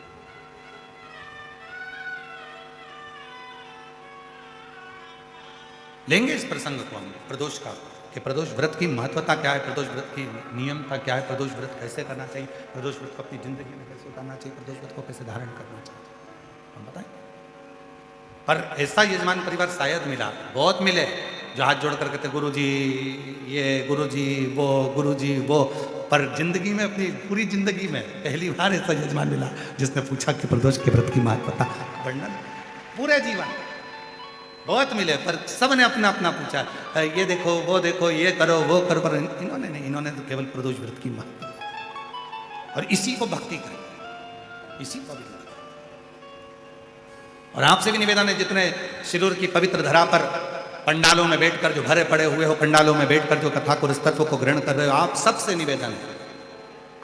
लेंगे इस प्रसंग को हम प्रदोष का, कि प्रदोष व्रत की महत्वता क्या है, प्रदोष व्रत की नियमता क्या है, प्रदोष व्रत कैसे करना चाहिए, प्रदोष व्रत को अपनी जिंदगी में कैसे उतारना चाहिए, प्रदोष व्रत को कैसे धारण करना चाहिए, हम बताएं। पर ऐसा यजमान परिवार शायद मिला, बहुत मिले, जो हाथ जोड़ कर कहते गुरुजी ये, गुरुजी वो, गुरुजी वो, पर जिंदगी में, अपनी पूरी जिंदगी में पहली बार ऐसा यजमान मिला जिसने पूछा कि प्रदोष के व्रत की महत्वता वर्णन। पूरे जीवन बहुत मिले, पर सब ने अपना अपना पूछा, ये देखो, वो देखो, ये करो, वो करो, पर इन्होंने नहीं, इन्होंने तो केवल प्रदोष व्रत की महत्ता और इसी को भक्ति करें, इसी को भी। और आपसे भी निवेदन है, जितने शिरूर की पवित्र धरा पर पंडालों में बैठकर जो भरे पड़े हुए हो, पंडालों में बैठकर जो कथा को, तत्व को ग्रहण कर रहे हो, आप सबसे निवेदन है,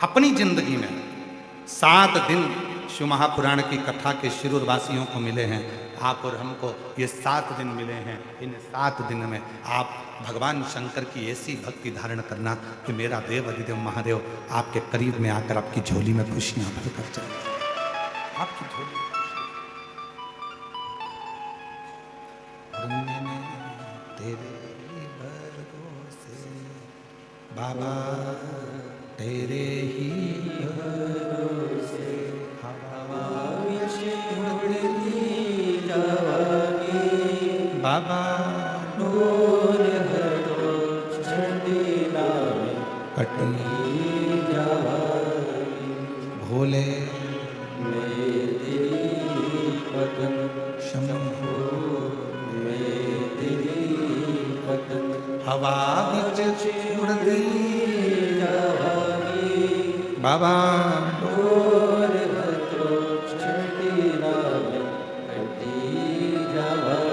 अपनी जिंदगी में 7 दिन शिव महापुराण की कथा के शिरूर वासियों को मिले हैं, आप और हमको ये 7 दिन मिले हैं। इन 7 दिन में आप भगवान शंकर की ऐसी भक्ति धारण करना कि मेरा देव अधिदेव महादेव आपके करीब में आकर आपकी झोली में खुशियां भरकर चले, आपकी झोली में तेरे भरोसे बाबा, तेरे ही भरोसे बाबा, नूर हटो झंडी लावे कटी जावारी, भोले मेरी पतन शंभो, मेरी पतन हवा बिच उड़ती जावारी, बाबा, नूर हटो झंडी लावे कटी जावारी।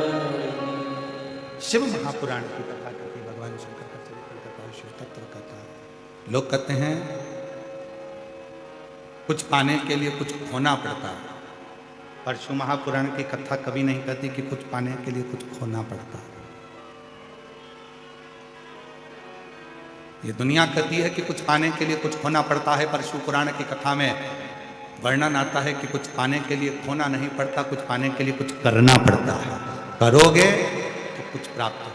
शिव महापुराण की कथा करती, भगवान शंकर का चरित्र कथा, शिव तत्व कथा। लोग कहते हैं कुछ पाने के लिए कुछ खोना पड़ता है, पर शिव महापुराण की कथा कभी नहीं कहती कि कुछ पाने के लिए कुछ खोना पड़ता है। ये दुनिया कहती है कि कुछ पाने के लिए कुछ खोना पड़ता है, पर शिव पुराण की कथा में वर्णन आता है कि कुछ पाने के लिए खोना नहीं पड़ता, कुछ पाने के लिए कुछ करना पड़ता है, करोगे कुछ प्राप्त हो।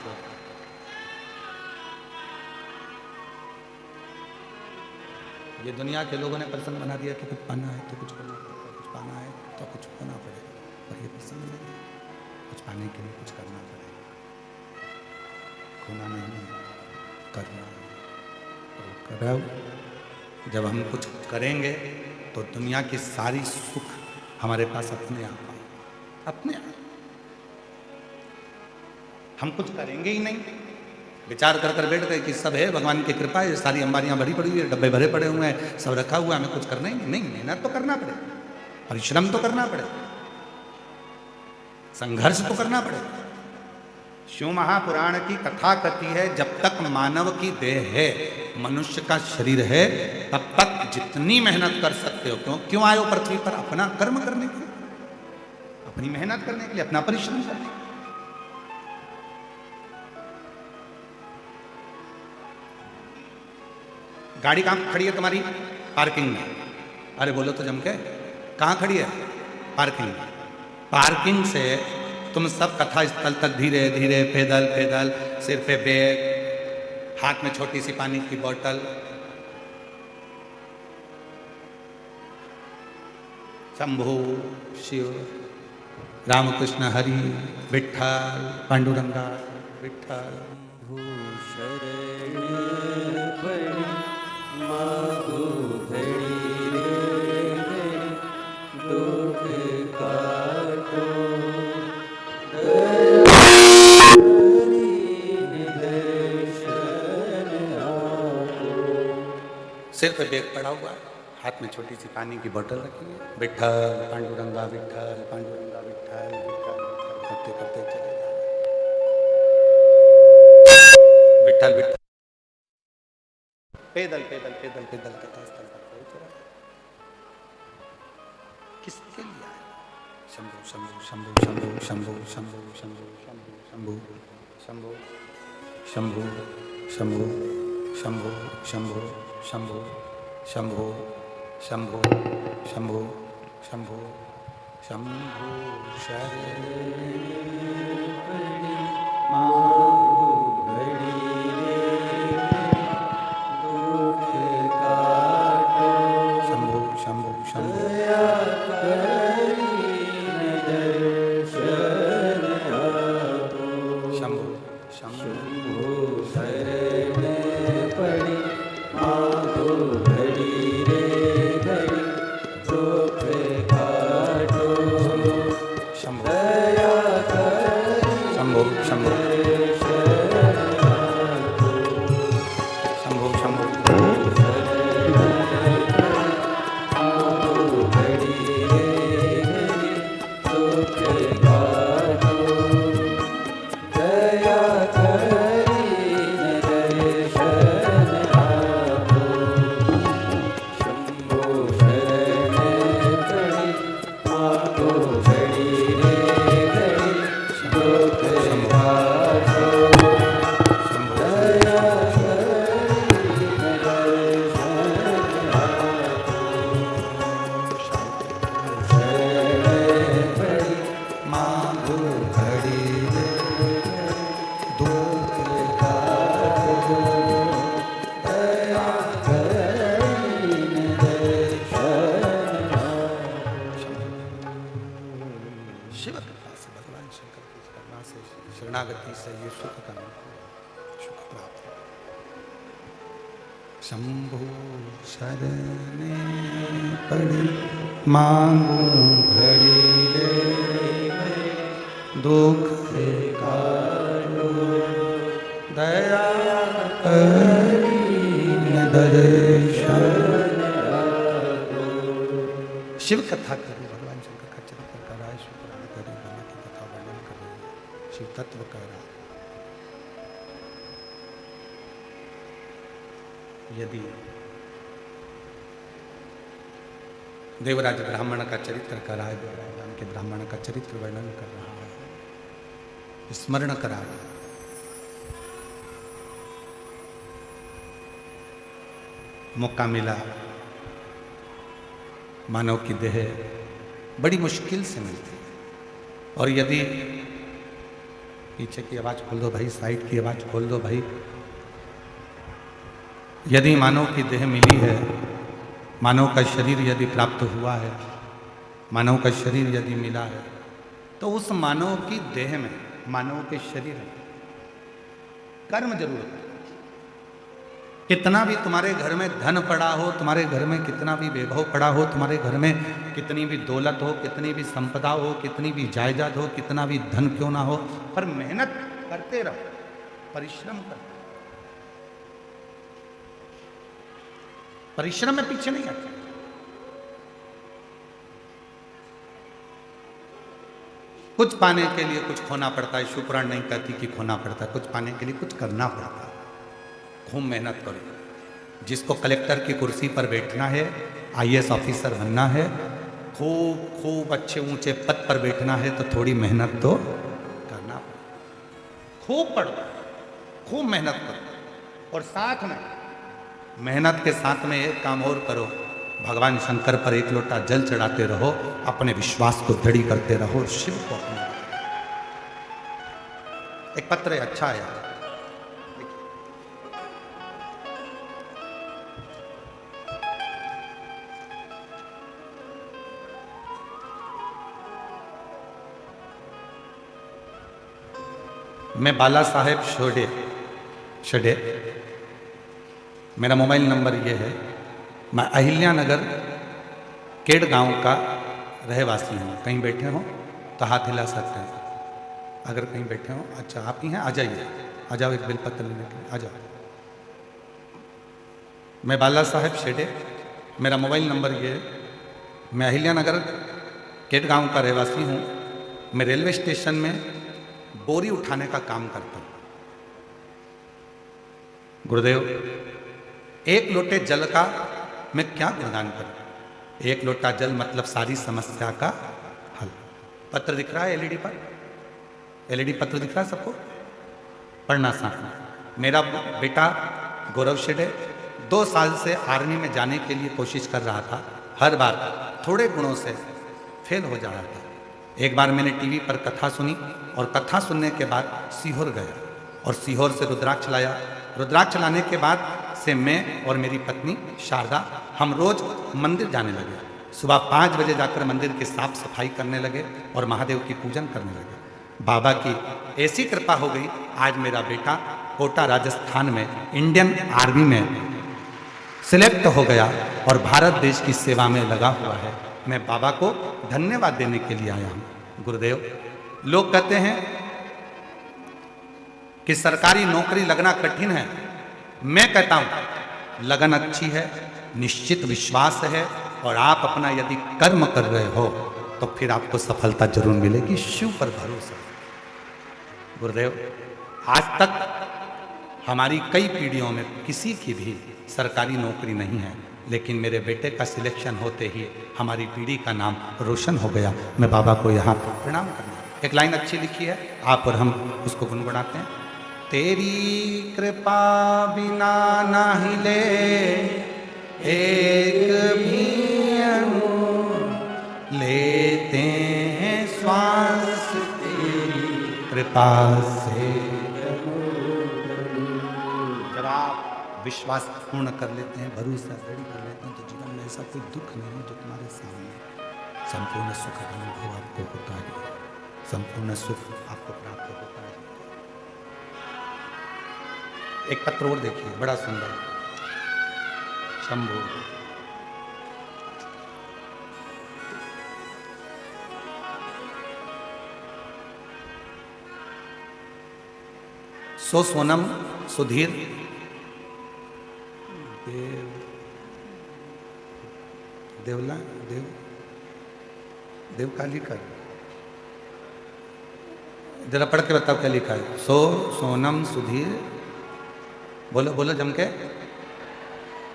ये दुनिया के लोगों ने प्रसंग बना दिया कि कुछ पाना है तो कुछ करना पड़ेगा, कुछ पाना है तो कुछ होना पड़ेगा, पर ये प्रसंग नहीं है, कुछ पाने के लिए कुछ करना पड़ेगा, खोना नहीं, करना। तो करो, जब हम कुछ करेंगे तो दुनिया की सारी सुख हमारे पास अपने आप आए, अपने आप। हम कुछ करेंगे ही नहीं, विचार कर कर बैठ गए कि सब है, भगवान की कृपा है, सारी अंबारियां भरी पड़ी हुई है, डब्बे भरे पड़े हुए हैं, सब रखा हुआ है, हमें कुछ करना ही नहीं। मेहनत तो करना पड़ेगा, परिश्रम तो करना पड़ेगा, संघर्ष तो करना पड़ेगा। शिव महापुराण की कथा कहती है, जब तक मानव की देह है, मनुष्य का शरीर है, तब तक जितनी मेहनत कर सकते हो। क्यों आए हो पृथ्वी पर? अपना कर्म करने के लिए, अपनी मेहनत करने के लिए, अपना परिश्रम करने के लिए। गाड़ी कहाँ खड़ी है तुम्हारी? पार्किंग में। अरे बोलो तो जम के, कहाँ खड़ी है? पार्किंग में। पार्किंग से तुम सब कथा स्थल तक धीरे धीरे पैदल पैदल, सिर पे बैग, हाथ में छोटी सी पानी की बोतल, शंभु शिव, रामकृष्ण हरि, विठ्ठल, पांडुरंगा, विठ्ठल। शरण पड़ी मागो घड़ी रे घड़ी, दुख काटो दयारी निदर्शन आपो। सिर पे बैग पड़ा हुआ है, हाथ में छोटी सी पानी की बोतल रखी है, विठ्ठल पांडुरंगा विठ्ठल, पांडुरंगा विठ्ठल, विठ्ठल विठ्ठल करते करते चले जा रहे। विठ्ठल विठ्ठल, पैदल पैदल पैदल पैदल कथा स्थल पर पहुंच रहा। किसके लिए आया? शंभु शंभु शंभु शंभु शंभु शंभु शंभु शंभु शंभु शंभु शंभु शंभु शंभु शंभु शंभु शंभु शंभु शंभु शंभु शरण पड़ी मागो घड़ी रे घड़ी, दुख काटो शंभु शंभु शंभु दया करी निदर्शन आपो। शंभु शंभु शंभु शरण पड़ी मागो घड़ी रे घड़ी, दुख काटो शंभु दया करी शंभु शंभु निदर्शन आपो। शंभु शंभु मागो घड़ी रे घड़ी, दुख काटो दया करी निदर्शन आपो। शंभो शरण पड़ी मागो घड़ी रे घड़ी, दुख काटो दया करी निदर्शन आपो। शरण पड़ी मांगो घड़ी रे दुख काटो दया करी निदर्शन आपो। शिव कृपा से, भगवान शंकर की करुणा से, शरणागति से ये सुख का सुख प्राप्त हो। शंभु शरणे पड़ी मांगू घड़ी रे दुख काटो दया करी निदर्शन आपो। शिव कथा करी, भगवान शंकर का चरित्र कर रहा है, शिव पुराण करी, ब्रह्मा की कथा वर्णन कर रही है, शिव तत्व कह रहा है। यदि देवराज ब्राह्मण का चरित्र कर रहा है, नाम के ब्राह्मण का चरित्र वर्णन कर रहा है, स्मरण करा रहा है। मौका मिला, मानव की देह बड़ी मुश्किल से मिलती है, और यदि पीछे की आवाज खोल दो भाई, साइड की आवाज खोल दो भाई, यदि मानव की देह मिली है, मानव का शरीर यदि प्राप्त हुआ है, मानव का शरीर यदि मिला है, तो उस मानव की देह में, मानव के शरीर में कर्म जरूर होता है। कितना भी तुम्हारे घर में धन पड़ा हो, तुम्हारे घर में कितना भी वैभव पड़ा हो, तुम्हारे घर में कितनी भी दौलत हो, कितनी भी संपदा हो, कितनी भी जायदाद हो, कितना भी धन क्यों ना हो, पर मेहनत करते रहो, परिश्रम करो। परिश्रम में पीछे नहीं हटते। कुछ पाने के लिए कुछ खोना पड़ता है। शिवपुराण नहीं कहती कि खोना पड़ता है, कुछ पाने के लिए कुछ करना पड़ता है। खूब मेहनत करो। जिसको कलेक्टर की कुर्सी पर बैठना है, आईएएस ऑफिसर बनना है, खूब खूब अच्छे ऊंचे पद पर बैठना है, तो थोड़ी मेहनत तो करना पड़ेगा। खूब पढ़ो, खूब मेहनत करो, और साथ में मेहनत के साथ में एक काम और करो, भगवान शंकर पर एक लोटा जल चढ़ाते रहो, अपने विश्वास को दृढ़ करते रहो, शिव को अपने। एक पत्र है, अच्छा है यार। मैं बाला साहेब शडे, मेरा मोबाइल नंबर ये है। मैं अहिल्या नगर केड गांव का रहवासी हूँ। कहीं बैठे हो तो हाथ हिला सकते हैं, अगर कहीं बैठे हो। अच्छा आप ही हैं, आ जाइए, आ जाओ एक बेलपत्र लेने के लिए, आ जाओ। मैं बाला साहेब शेडे, मेरा मोबाइल नंबर ये है। मैं अहिल्या नगर केड गांव का रहवासी हूँ। मैं रेलवे स्टेशन में बोरी उठाने का काम करता हूँ। गुरुदेव, एक लोटे जल का मैं क्या गुणगान करूं? एक लोटा जल मतलब सारी समस्या का हल। पत्र दिख रहा है एलईडी पर, एलईडी पत्र दिख रहा है सबको, पढ़ना साथ में। मेरा बेटा गौरव शेडे 2 साल से आर्मी में जाने के लिए कोशिश कर रहा था। हर बार थोड़े गुणों से फेल हो जा रहा था। एक बार मैंने टीवी पर कथा सुनी और कथा सुनने के बाद सीहोर गया और सीहोर से रुद्राक्ष लाया। रुद्राक्ष लाने के बाद से मैं और मेरी पत्नी शारदा हम रोज मंदिर जाने लगे। सुबह 5 बजे जाकर मंदिर की साफ सफाई करने लगे और महादेव की पूजन करने लगे। बाबा की ऐसी कृपा हो गई, आज मेरा बेटा कोटा राजस्थान में इंडियन आर्मी में सिलेक्ट हो गया और भारत देश की सेवा में लगा हुआ है। मैं बाबा को धन्यवाद देने के लिए आया हूँ। गुरुदेव, लोग कहते हैं कि सरकारी नौकरी लगना कठिन है। मैं कहता हूं लगन अच्छी है, निश्चित विश्वास है और आप अपना यदि कर्म कर रहे हो तो फिर आपको सफलता जरूर मिलेगी। शिव पर भरोसा। गुरुदेव, आज तक हमारी कई पीढ़ियों में किसी की भी सरकारी नौकरी नहीं है, लेकिन मेरे बेटे का सिलेक्शन होते ही हमारी पीढ़ी का नाम रोशन हो गया। मैं बाबा को यहाँ प्रणाम करना। एक लाइन अच्छी लिखी है, आप और हम उसको गुनगुनाते हैं। तेरी कृपा बिना ना हिले एक भी अणु, लेते हैं श्वास तेरी कृपा से। जब आप विश्वास पूर्ण कर लेते हैं, भरोसा दृढ़ कर लेते हैं, तो जीवन में ऐसा कोई दुख नहीं है जो तुम्हारे सामने। संपूर्ण सुख का अनुभव आपको होता है, संपूर्ण सुख आपको प्राप्त होता है। एक पत्र और देखिए, बड़ा सुंदर। शंभू, सो सोनम सुधीर देवला देव का लिखा, जरा पढ़ के बताओ क्या लिखा है। सो सोनम सुधीर, बोलो बोलो जम के,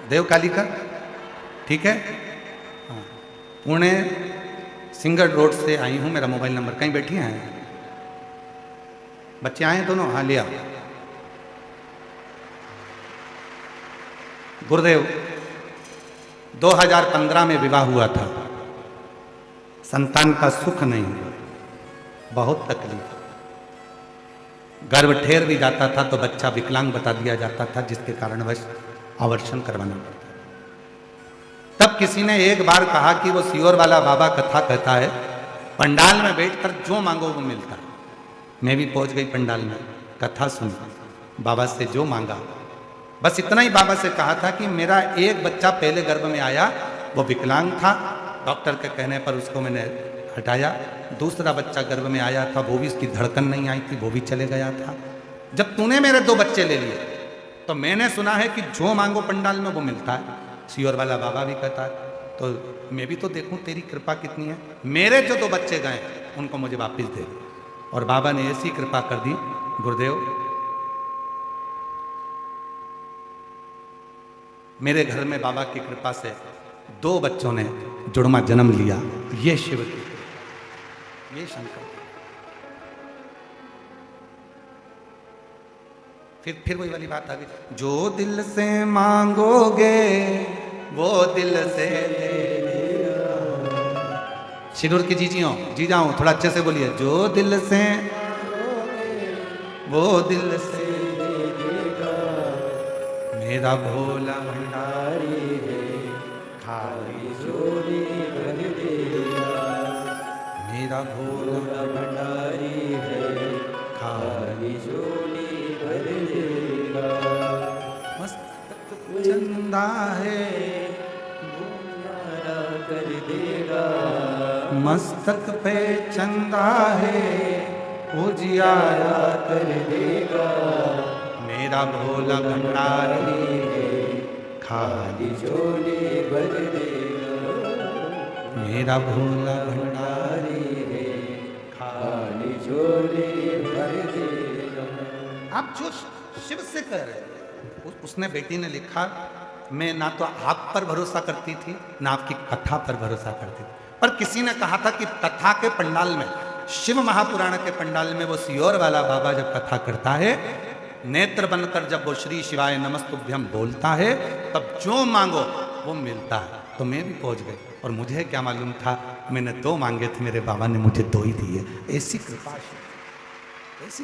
देव कालिका, ठीक है। हाँ, पुणे सिंगल रोड से आई हूँ। मेरा मोबाइल नंबर, कहीं बैठी हैं बच्चे आए हैं दोनों? हाँ लिया। गुरुदेव, 2015 में विवाह हुआ था, संतान का सुख नहीं हुआ, बहुत तकलीफ। गर्भ ठेर भी जाता था तो बच्चा विकलांग बता दिया जाता था, जिसके कारणवश आवर्षण करवाना पड़ता। तब किसी ने एक बार कहा कि वो सीहोर वाला बाबा कथा कहता है, पंडाल में बैठकर जो मांगो वो मिलता है। मैं भी पहुंच गई पंडाल में, कथा सुनी, बाबा से जो मांगा, बस इतना ही बाबा से कहा था कि मेरा एक बच्चा पहले गर्भ में आया, वो विकलांग था, डॉक्टर के कहने पर उसको मैंने हटाया। दूसरा बच्चा गर्भ में आया था, वो भी उसकी धड़कन नहीं आई थी, वो भी चले गया था। जब तूने मेरे 2 बच्चे ले लिए तो मैंने सुना है कि जो मांगो पंडाल में वो मिलता है। सीहोर वाला बाबा भी कहता है, तो मैं भी तो देखूं तेरी कृपा कितनी है। मेरे जो 2 बच्चे गए उनको मुझे वापस दे। और बाबा ने ऐसी कृपा कर दी। गुरुदेव, मेरे घर में बाबा की कृपा से 2 बच्चों ने जुड़वा जन्म लिया। ये शिव की, ये शंकर। फिर वही वाली बात आ गई, जो दिल से मांगोगे वो दिल से दे देगा। शिरूर की जीजियों जी जाऊं थोड़ा अच्छे से बोलिए, जो दिल से वो दिल से दे देगा, मेरा भोला भंडारी है खाली झोली भर देगा, मेरा भोला भंडारी है खाली झोली भर देगा। मस्तक चंदा है उजियारा कर देगा, मस्तक पे चंदा है उजियारा कर देगा, मेरा भोला भंडारी है खाली झोली भर देगा, मेरा भोला भंडारी है खाली। झोली भर देगा। आप जो शिव से कह रहे हैं, उसने बेटी ने लिखा, मैं ना तो आप पर भरोसा करती थी ना आपकी कथा पर भरोसा करती थी, पर किसी ने कहा था कि कथा के पंडाल में, शिव महापुराण के पंडाल में वो सियोर वाला बाबा जब कथा करता है, नेत्र बनकर जब वो श्री शिवाय नमस्तुभ्यम बोलता है, तब जो मांगो वो मिलता है। तो मैं भी पहुंच गई, और मुझे क्या मालूम था, मैंने 2 मांगे थे, मेरे बाबा ने मुझे 2 ही दिए। ऐसी कृपा, ऐसी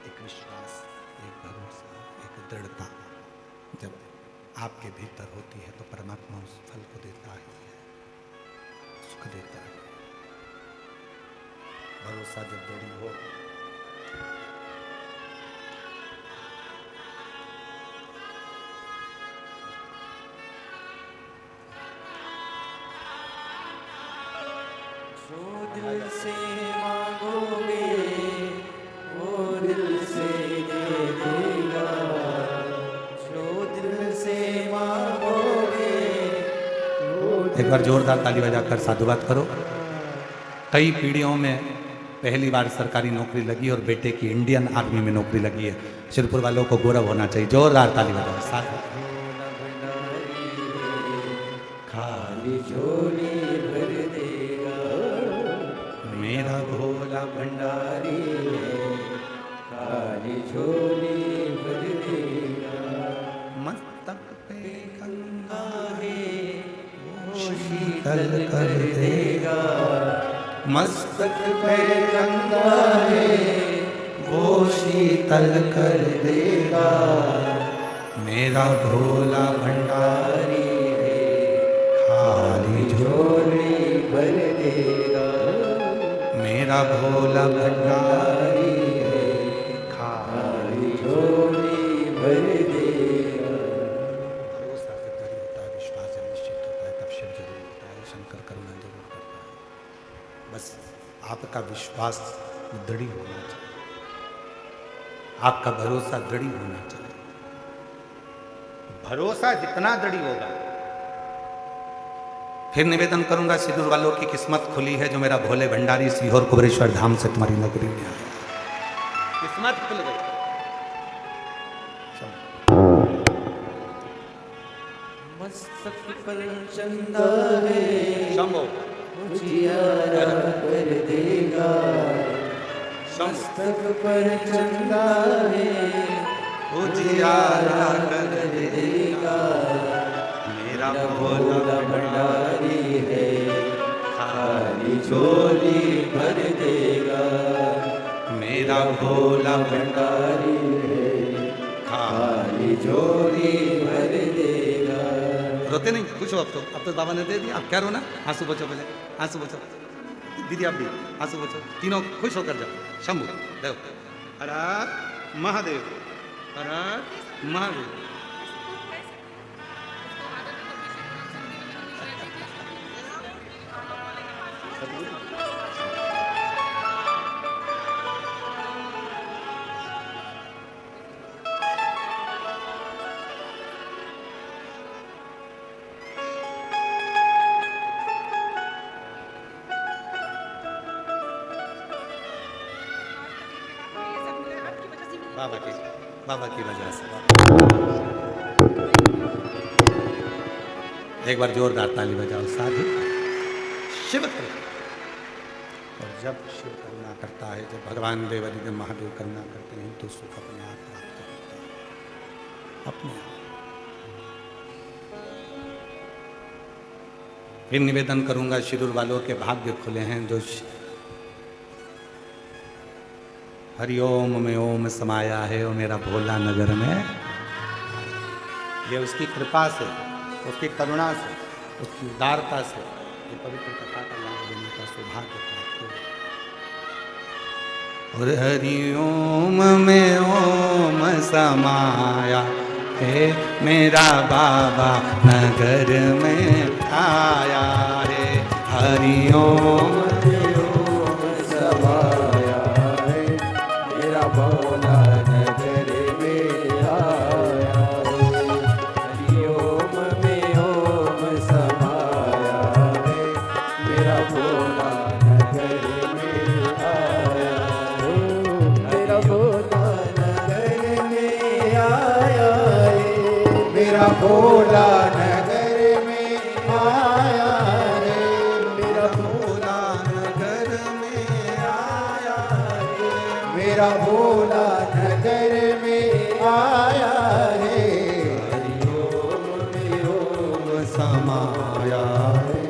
एक विश्वास, एक भरोसा, एक दृढ़ता जब आपके भीतर होती है तो परमात्मा उस फल को देता है, सुख देता है। भरोसा जब दृढ़ हो, जो दिल से मांगोगे वो दिल से दे देगा, जो दिल से मांगोगे वो एक बार जोरदार ताली बजाकर साधुवाद करो। कई पीढ़ियों में पहली बार सरकारी नौकरी लगी और बेटे की इंडियन आर्मी में नौकरी लगी है। शिरपुर वालों को गौरव होना चाहिए, जोरदार ताली बजाओ। साथ खाली झोली भर देगा, मेरा भोला भंडारी खाली झोली भर देगा, मस्तक पे गंगा है वो शीतल कर देगा, मस्तक पे गंगा है वो शीतल कर देगा, मेरा भोला भंडारी खाली झोली भर देगा, मेरा भोला भंडारी खाली झोली भर देगा। भरोसा जब जरूर होता है, विश्वास जब निश्चित होता है, तब शिव जरूर होता है, शंकर करुणा जरूर करता है। बस आपका विश्वास दृढ़ होना चाहिए, आपका भरोसा दृढ़ होना चाहिए। भरोसा जितना दृढ़ होगा, फिर निवेदन करूंगा, सिद्धूर वालों की किस्मत खुली है जो मेरा भोले भंडारी सीहोर कुबरेश्वर धाम से तुम्हारी नगरी में आया, किस्मत खुल गई। मस्तक पर चंदा है शंभो उजियारा कर देगा, मस्तक पर चंदा है उजियारा कर देगा, मेरा भोला भंडारी है खाली झोली भर देगा, मेरा भोला भंडारी है खाली झोली भर देगा। रोते नहीं, खुश हो अब तो बाबा ने दे दिया, अब क्या रोना, आंसू बचो, पहले आंसू बचो। दीदी आप भी आंसू बचो, तीनों खुश होकर जाओ। शंभु देव, हर हर महादेव, हर हर महादेव। बाबा की वजह से। एक बार जोरदार ताली बजाओ साधु शिव। और जब शिव करुणा करता है, जब भगवान देवादिदेव महादेव करुणा करते हैं तो सुख अपने आप प्राप्त होता है, अपने आप। फिर निवेदन करूंगा, शिरूर वालों के भाग्य खुले हैं जो हरिओम में ओम समाया है वो मेरा भोला नगर में। ये उसकी कृपा से, उसकी करुणा से, उसकी उदारता से ये पवित्र कथा का लाभ देने का सौभाग्य प्राप्त हो। और हरिओम में ओम समाया है मेरा बाबा नगर में आया है। हरिओम में ओम समाया है मेरा भोला नगर में आया है। हरिओम में ओम समाया है मेरा भोला नगर में आया है। मेरा भोला नगर में आया है। मेरा भोला नगर में आया है। मेरा भोला नगर में आया है। मेरा भोला नगर में आया है। हरिओम में ओम समाया है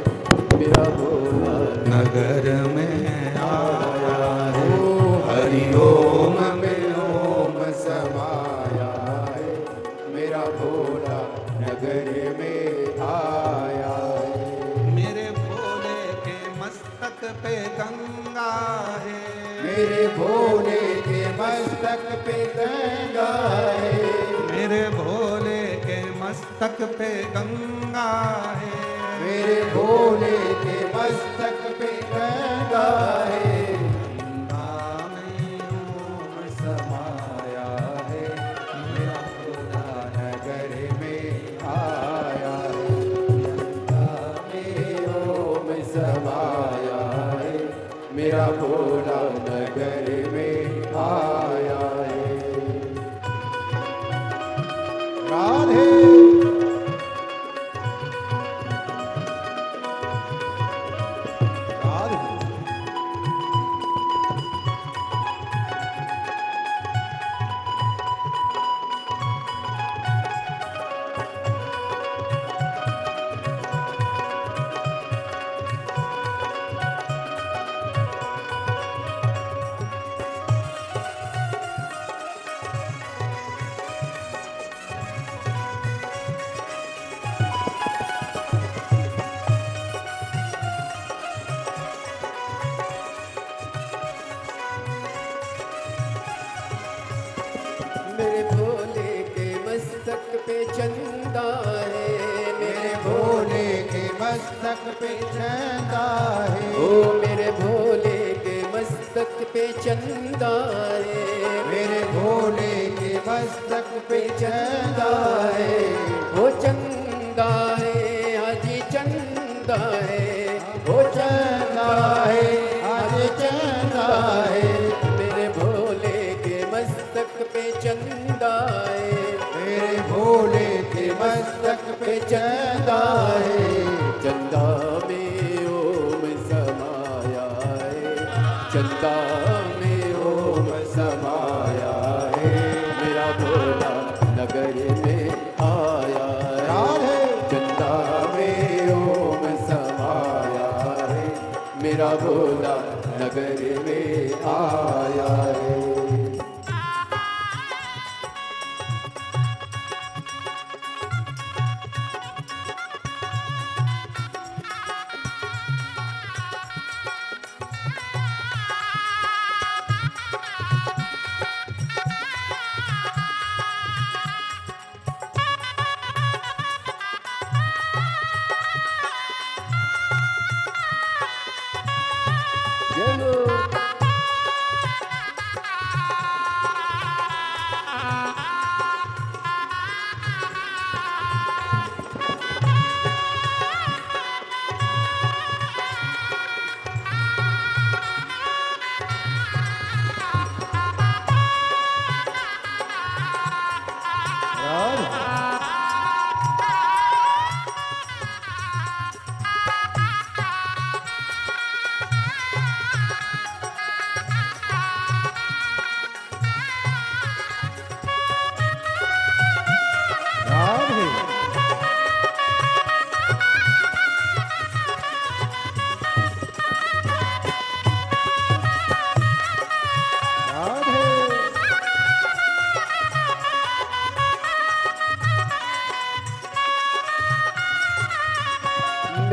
मेरा भोला नगर में आया है। हरिओम में ओम समाया है मेरा भोला नगर में आया है। मेरे भोले के मस्तक पे गंगा है। मेरे भोले के मस्तक पे गंगा है। मेरे भोले के मस्तक पे गंगा है। मेरे भोले के मस्तक पे गंगा है। गंगा में ओम समाया है मेरा भोला नगर में आया है। गंगा में ओम समाया है मेरा भोला नगर में आया है। राधे मेरे भोले के मस्तक पे चंदा है। मेरे भोले के मस्तक पे चंदा है। ओ मेरे भोले के मस्तक पे चंदा है। मेरे भोले के मस्तक पे चंदा है। वो चंदा है हाजी चंदा है। वो चंदा है हाजी चंदा है। मेरे भोले के मस्तक पे चंदा है। मेरे भोले के मस्तक पे चंदा है। चंदा में ओम समाया है। चंदा में ओम समाया है मेरा भोला नगर में आया है। चंदा में ओम समाया है मेरा भोला नगर में आया है। जय हो।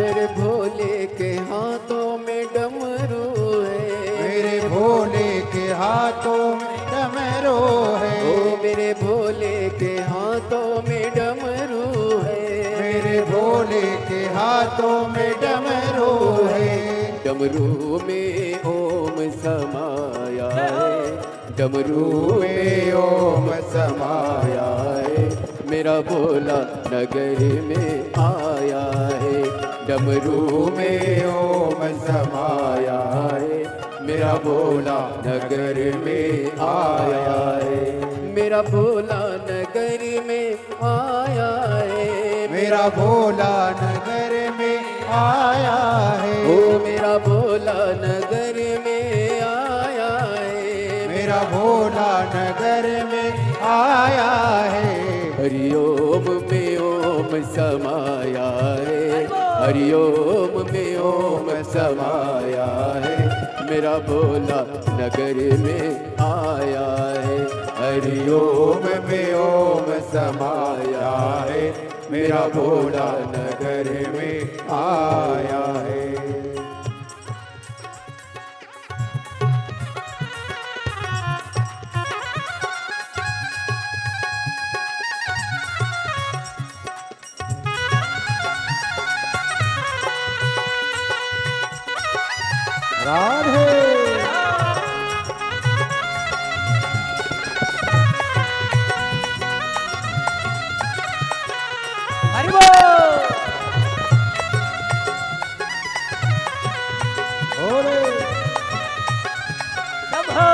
मेरे भोले के हाथों में डमरू है, मेरे भोले के हाथों में डमरू है, ओ मेरे भोले के हाथों में डमरू है, मेरे भोले के हाथों में डमरू है। डमरू में ओम समाया है, डमरू में ओम समाया है, मेरा भोला नगर में आया है, डमरू में ओम समाया है, मेरा भोला नगर में आया है, मेरा भोला नगर में आया है, मेरा भोला नगर में आया है, ओ मेरा भोला नगर में आया है, मेरा भोला नगर में आया है। हरिओम में ओम समाया है, हरिओम में ओम समाया है, मेरा भोला नगर में आया है, हरिओम में ओम समाया है, मेरा भोला नगर में आया है। राधे हरि बोल। भोले शंभो।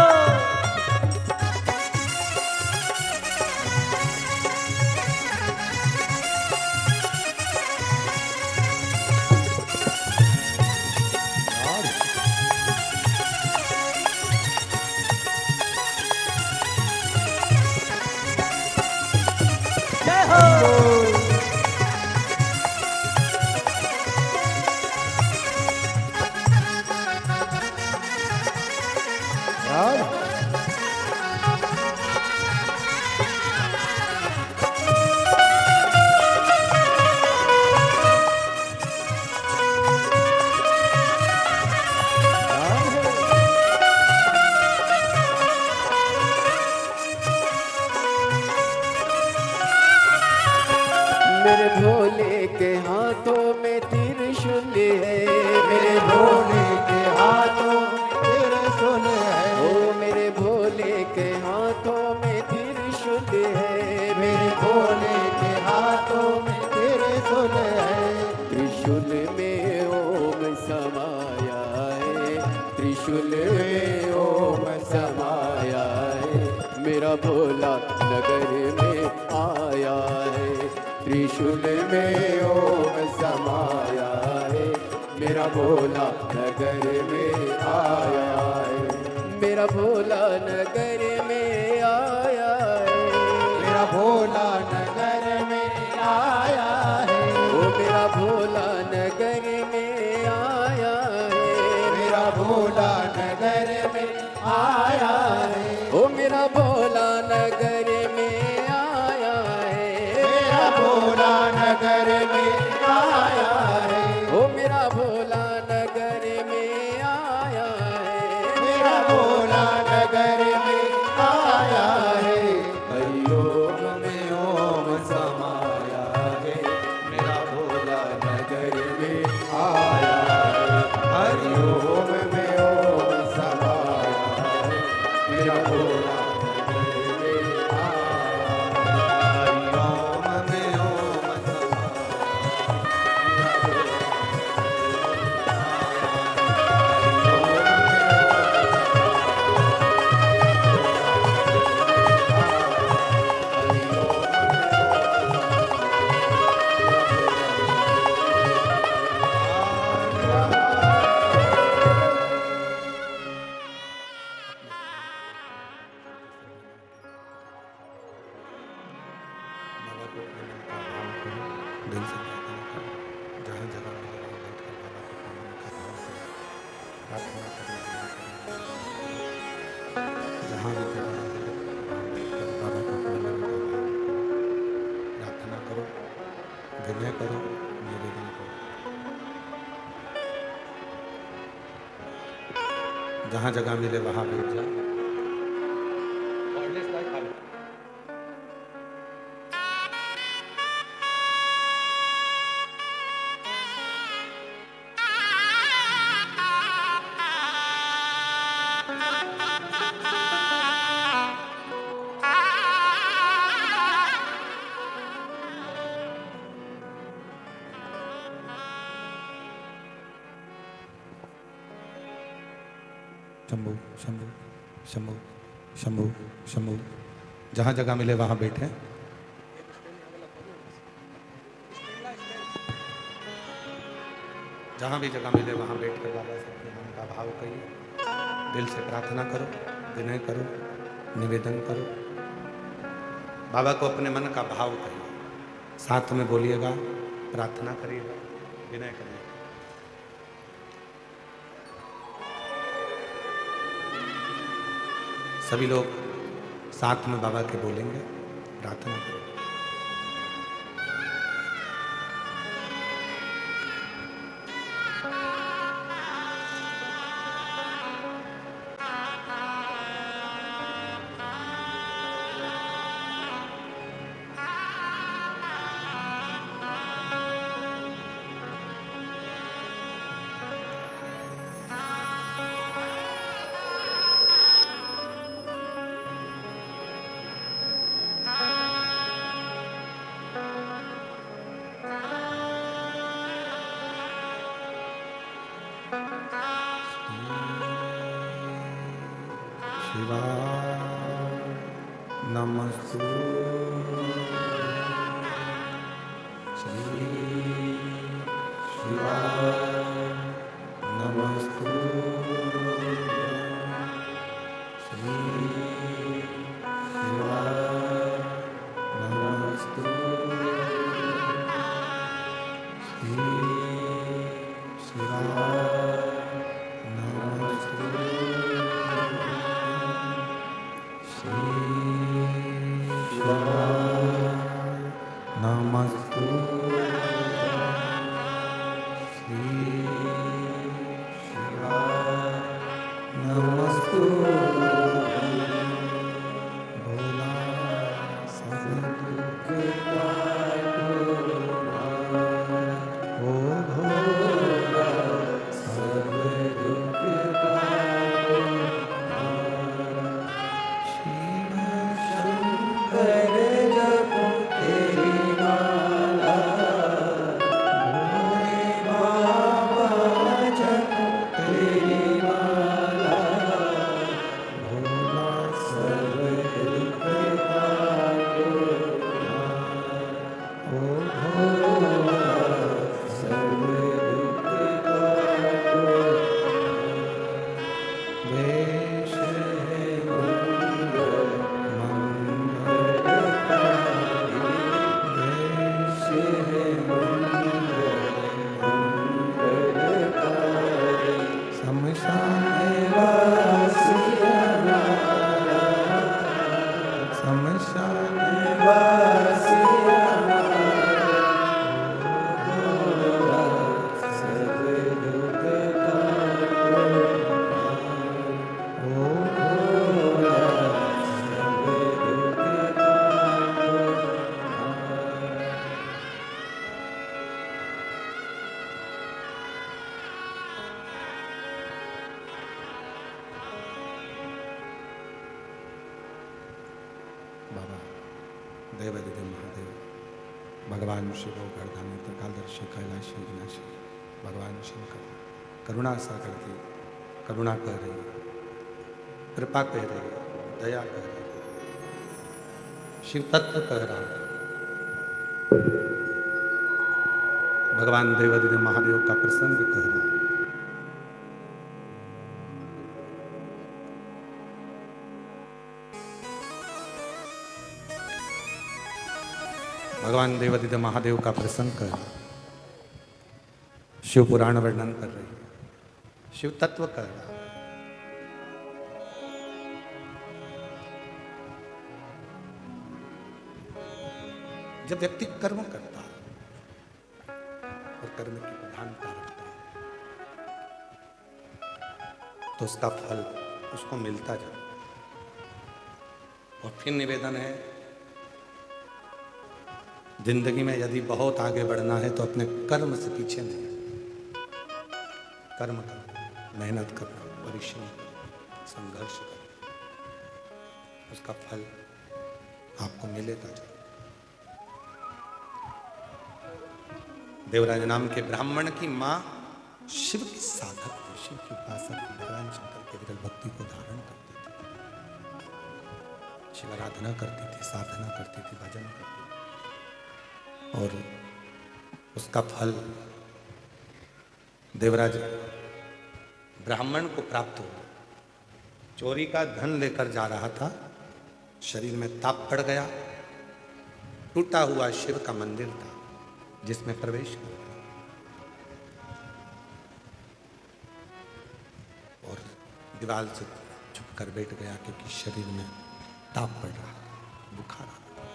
जय हो। राधे मेरे भोले के हाथों में त्रिशूल है, मेरे भोले के हाथों त्रिशूल है, ओ मेरे भोले के हाथों में त्रिशूल है, मेरे भोले के हाथों में त्रिशूल है, त्रिशूल में ओम समाया है, त्रिशूल में ओम समाया है, मेरा भोला नगर में आया है, त्रिशूल में ओम समाया है, मेरा भोला नगर में आया है, मेरा भोला नगर में आया है, मेरा भोला नगर में आया है, ओ मेरा भोला नगर में आया है, मेरा भोला नगर में आया है, ओ मेरा भोला नगर में आया है, मेरा भोला नगर में आया है, ओ मेरा भोला नगर में आया है, मेरा भोला नगर में आया है। हरिओम में ओम समाया है, मेरा भोला नगर में आया है, हरिओम में ओम समाया है, मेरा भोला नगर में आया है, हरिओम में ओम दिल से प्रार्थना करो, जहाँ जगह मिले वहाँ बैठ कर बाबा को प्रणाम करो, प्रार्थना करो जहाँ भी जगह मिले वहाँ बैठ कर बाबा को प्रणाम करो, प्रार्थना करो, विनय करो, निवेदन करो। जहां जगह मिले वहां बैठ जा। शंभू शंभू शंभू शंभू शंभू, जहां जगह मिले वहां बैठे। जहां भी जगह मिले वहां बैठ कर बाबा से अपने मन का भाव कहिए, दिल से प्रार्थना करो, विनय करो, निवेदन करो, बाबा को अपने मन का भाव कहिए, साथ में बोलिएगा, प्रार्थना करिएगा, विनय करिएगा। सभी लोग साथ में बाबा के बोलेंगे, प्रार्थना करेंगे। नमस्तु श्री शिवाय नमस्तु श्री शिवाय नमस्तु श्री शिवाय नमस्तु नमस्तु श्री शिवाय नमस्तु भोला सब दुख ओ भोला सब दुख शिव शंकर बाबा देवादिदेव महादेव, भगवान शिव गर्धानी त्रिकालदर्शी कैलाशी विनाशी, भगवान शंकर करुणा सागर की करुणा कर रही, कृपा कह रही, दया कह रही, शिव तत्व कह रहा है। भगवान देवादिदेव महादेव का प्रसंग कह रहा है। भगवान देवादिदेव महादेव का प्रसंग कर शिव पुराण वर्णन कर रही है, शिव तत्व कर रहा है। जब व्यक्ति कर्म करता है और कर्म की प्रधानता रखता है तो उसका फल उसको मिलता जाए। और फिर निवेदन है, जिंदगी में यदि बहुत आगे बढ़ना है तो अपने कर्म से पीछे नहीं, कर्म करना, मेहनत करना, परिश्रम करना, संघर्ष करना, उसका फल आपको मिलेगा जाए। देवराज नाम के ब्राह्मण की मां शिव की साधक थी, शिव की उपासक, भगवान शंकर के विरल भक्ति को धारण करती थी, शिव आराधना करती थी, साधना करती थी, भजन करती थी, और उसका फल देवराज ब्राह्मण को प्राप्त हुआ। चोरी का धन लेकर जा रहा था, शरीर में ताप पड़ गया, टूटा हुआ शिव का मंदिर था जिसमें प्रवेश कर गया और दीवार से छुप कर बैठ गया, क्योंकि शरीर में ताप पड़ रहा था, बुखार आ रहा था,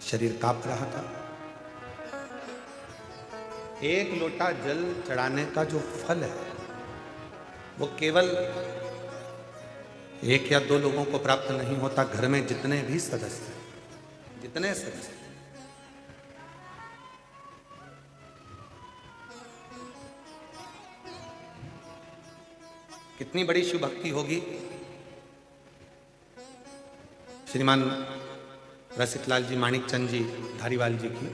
शरीर कांप रहा था। एक लोटा जल चढ़ाने का जो फल है वो केवल एक या दो लोगों को प्राप्त नहीं होता, घर में जितने भी सदस्य हैं, जितने सदस्य, कितनी बड़ी शिव भक्ति होगी श्रीमान रसिकलाल जी माणिकचंद जी धारीवाल जी की।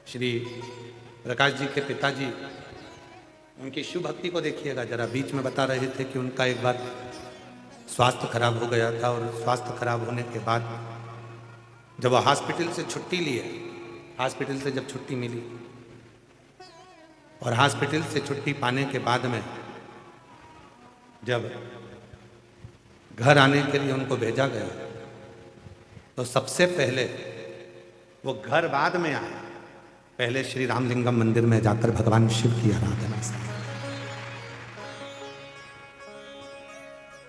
श्री प्रकाश जी के पिताजी, उनकी शिव भक्ति को देखिएगा जरा। बीच में बता रहे थे कि उनका एक बार स्वास्थ्य खराब हो गया था, और स्वास्थ्य खराब होने के बाद जब वह हॉस्पिटल से छुट्टी लिए, हॉस्पिटल से जब छुट्टी मिली और हॉस्पिटल से छुट्टी पाने के बाद में जब घर आने के लिए उनको भेजा गया, तो सबसे पहले वो घर बाद में आए, पहले श्री रामलिंगम मंदिर में जाकर भगवान शिव की आराधना से।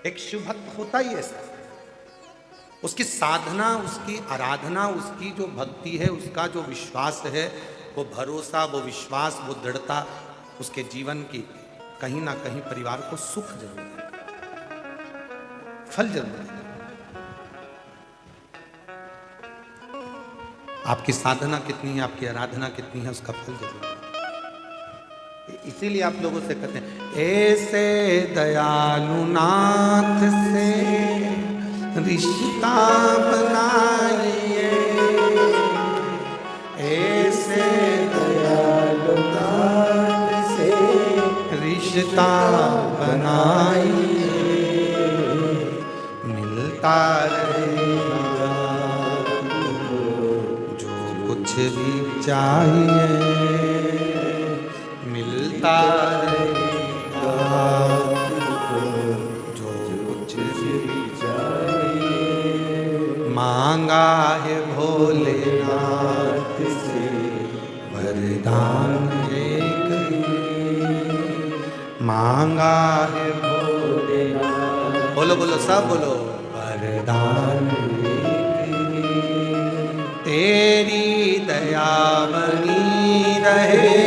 एक शिव भक्त होता ही ऐसा, उसकी साधना, उसकी आराधना, उसकी जो भक्ति है, उसका जो विश्वास है, वो भरोसा, वो विश्वास, वो दृढ़ता उसके जीवन की कहीं ना कहीं परिवार को सुख जरूर देगा, फल जरूर देगा। आपकी साधना कितनी है, आपकी आराधना कितनी है, उसका फल जरूर है। इसीलिए आप लोगों से कहते हैं, ऐसे दयालु नाथ से रिश्ता बनाइए, ऐसे दयालु नाथ से रिश्ता बनाइए, मिलता रहेगा कुछ भी चाहिए, मिलता रहेगा जो कुछ भी चाहिए। मांगा है भोलेनाथ से वरदान एक ही, मांगा है भोलेनाथ, बोलो बोलो सब बोलो, वरदान तेरी दया बनी रहे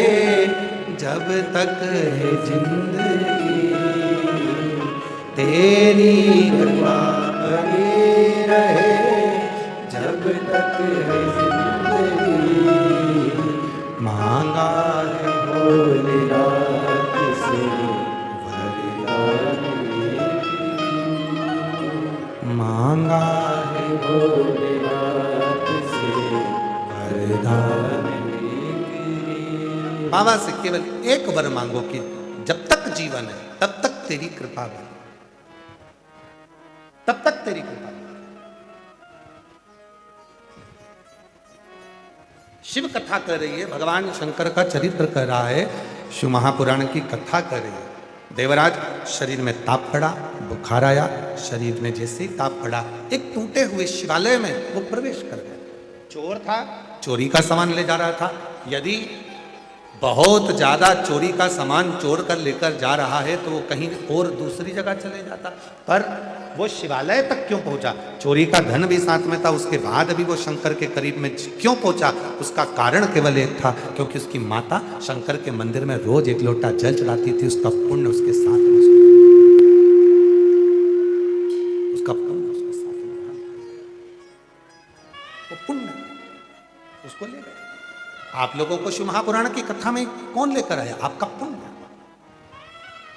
जब तक है जिंदगी, तेरी कृपा बनी रहे जब तक है जिंदगी। मांगा है भोलेनाथ से वरदान, मांगा है भोलेनाथ से वरदान। बाबा से केवल एक वर मांगो कि जब तक जीवन है तब तक तेरी कृपा बने, तब तक तेरी कृपा बने। शिव कथा कर रही है, भगवान शंकर का चरित्र कर रहा है, शिव महापुराण की कथा कर रही है। देवराज शरीर में ताप पड़ा, बुखार आया, शरीर में जैसे ही ताप पड़ा, एक टूटे हुए शिवालय में वो प्रवेश कर गया। चोर था, चोरी का सामान ले जा रहा था। यदि बहुत ज्यादा चोरी का सामान चोर कर लेकर जा रहा है तो वो कहीं और दूसरी जगह चले जाता, पर वो शिवालय तक क्यों पहुंचा? चोरी का धन भी साथ में था, उसके बाद भी वो शंकर के करीब में क्यों पहुंचा? उसका कारण केवल एक था, क्योंकि उसकी माता शंकर के मंदिर में रोज एक लोटा जल चढ़ाती थी। उसका पुण्य उसके साथ में, उसका पुण्य उसके साथ में, वो पुण्य उसको ले गए। आप लोगों को शिव महापुराण की कथा में कौन लेकर आया? आपका पुण्य।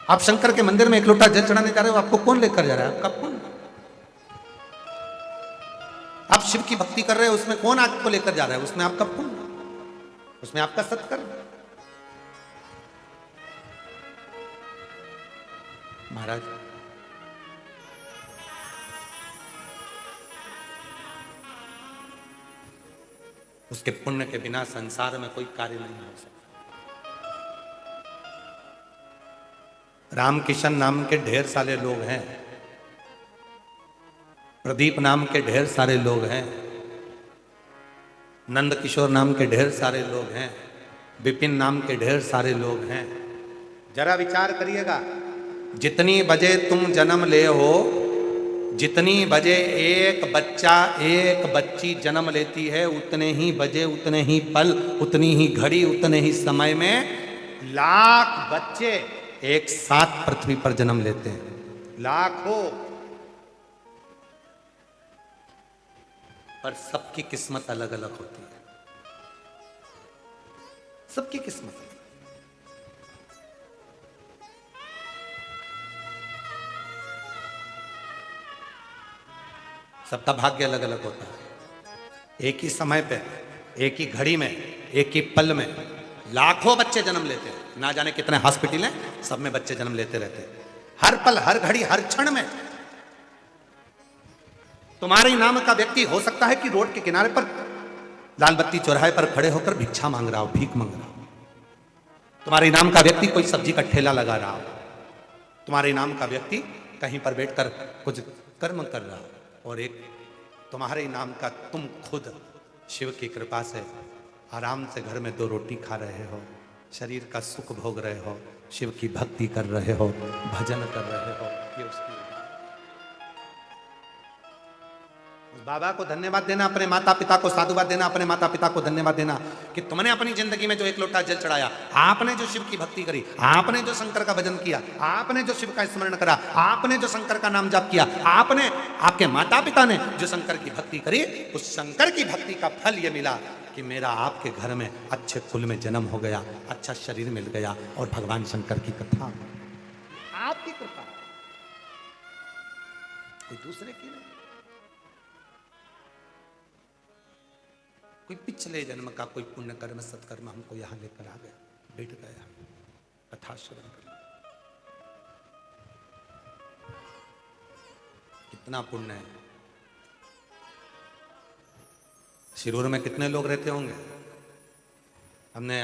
आप शंकर के मंदिर में एक लोटा जल चढ़ाने जा रहे हो, आपको कौन लेकर जा रहा है? आपका पुण्य। आप शिव की भक्ति कर रहे हो, उसमें कौन आपको लेकर जा रहा है? उसमें आपका पुण्य, उसमें आपका सत्कर्म। महाराज, उसके पुण्य के बिना संसार में कोई कार्य नहीं हो सकता। रामकिशन नाम के ढेर सारे लोग हैं, प्रदीप नाम के ढेर सारे लोग हैं, नंद किशोर नाम के ढेर सारे लोग हैं, विपिन नाम के ढेर सारे लोग हैं। जरा विचार करिएगा, जितनी बजे तुम जन्म ले हो, जितनी बजे एक बच्चा एक बच्ची जन्म लेती है, उतने ही बजे, उतने ही पल, उतनी ही घड़ी, उतने ही समय में लाख बच्चे एक साथ पृथ्वी पर जन्म लेते हैं। लाखों। पर सबकी किस्मत अलग अलग होती है, सबकी किस्मत अलग। सबका भाग्य अलग अलग होता है। एक ही समय पे, एक ही घड़ी में, एक ही पल में लाखों बच्चे जन्म लेते हैं। ना जाने कितने हॉस्पिटल हैं, सब में बच्चे जन्म लेते रहते हैं। हर पल, हर घड़ी, हर क्षण में। तुम्हारे नाम का व्यक्ति हो सकता है कि रोड के किनारे पर लाल बत्ती चौराहे पर खड़े होकर भिक्षा मांग रहा हो, भीख मांग रहा हो। तुम्हारे नाम का व्यक्ति कोई सब्जी का ठेला लगा रहा हो। तुम्हारे नाम का व्यक्ति कहीं पर बैठकर कुछ कर्म कर रहा हो। और एक तुम्हारे नाम का तुम खुद शिव की कृपा से आराम से घर में 2 रोटी खा रहे हो, शरीर का सुख भोग रहे हो, शिव की भक्ति कर रहे हो, भजन कर रहे हो। ये उसकी बाबा को धन्यवाद देना, अपने माता पिता को साधुवाद देना, अपने माता पिता को धन्यवाद देना कि तुमने अपनी जिंदगी में जो एक लोटा जल चढ़ाया, आपने जो शिव की भक्ति करी, आपने जो शंकर का भजन किया, आपने जो शिव का स्मरण करा, आपने जो शंकर का नाम जाप किया, आपने, आपके माता पिता ने जो शंकर की भक्ति करी, उस शंकर की भक्ति का फल ये मिला कि मेरा आपके घर में अच्छे कुल में जन्म हो गया, अच्छा शरीर मिल गया और भगवान शंकर की कथा आपकी कृपा, कोई दूसरे की नहीं। कोई पिछले जन्म का कोई पुण्य कर्म सत्कर्म हमको यहां लेकर आ गया, बैठ गया, कथा श्रवण कर। कितना पुण्य है। शिरूर में कितने लोग रहते होंगे? हमने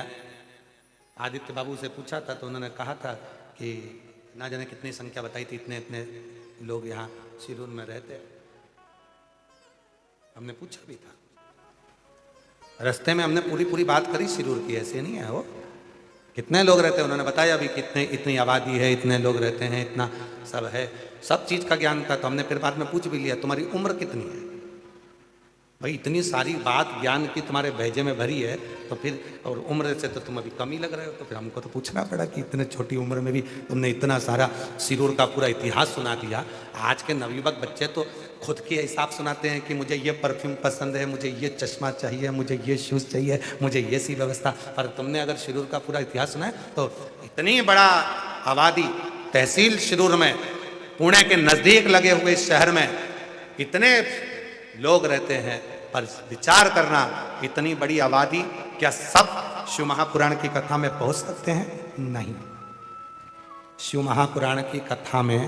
आदित्य बाबू से पूछा था तो उन्होंने कहा था कि ना जाने कितनी संख्या बताई थी, इतने इतने लोग यहाँ शिरूर में रहते। हमने पूछा भी था, रास्ते में हमने पूरी बात करी शिरूर की, ऐसे नहीं है वो। कितने लोग रहते हैं उन्होंने बताया भी, कितने, इतनी आबादी है, इतने लोग रहते हैं, इतना सब है, सब चीज़ का ज्ञान था। तो हमने फिर बाद में पूछ भी लिया, तुम्हारी उम्र कितनी है भाई? इतनी सारी बात ज्ञान की तुम्हारे भेजे में भरी है, तो फिर और उम्र से तो तुम अभी कम ही लग रहे हो। तो फिर हमको तो पूछना पड़ा कि इतने छोटी उम्र में भी तुमने इतना सारा शिरूर का पूरा इतिहास सुना दिया। आज के नवयुवक बच्चे तो खुद के हिसाब सुनाते हैं कि मुझे ये परफ्यूम पसंद है, मुझे ये चश्मा चाहिए, मुझे ये शूज़ चाहिए, मुझे ये सी व्यवस्था। पर तुमने अगर शिरूर का पूरा इतिहास सुना है तो इतनी बड़ा आबादी, तहसील शिरूर में, पुणे के नज़दीक लगे हुए इस शहर में इतने लोग रहते हैं। पर विचार करना, इतनी बड़ी आबादी, क्या सब शिव महापुराण की कथा में पहुंच सकते हैं? नहीं। शिव महापुराण की कथा में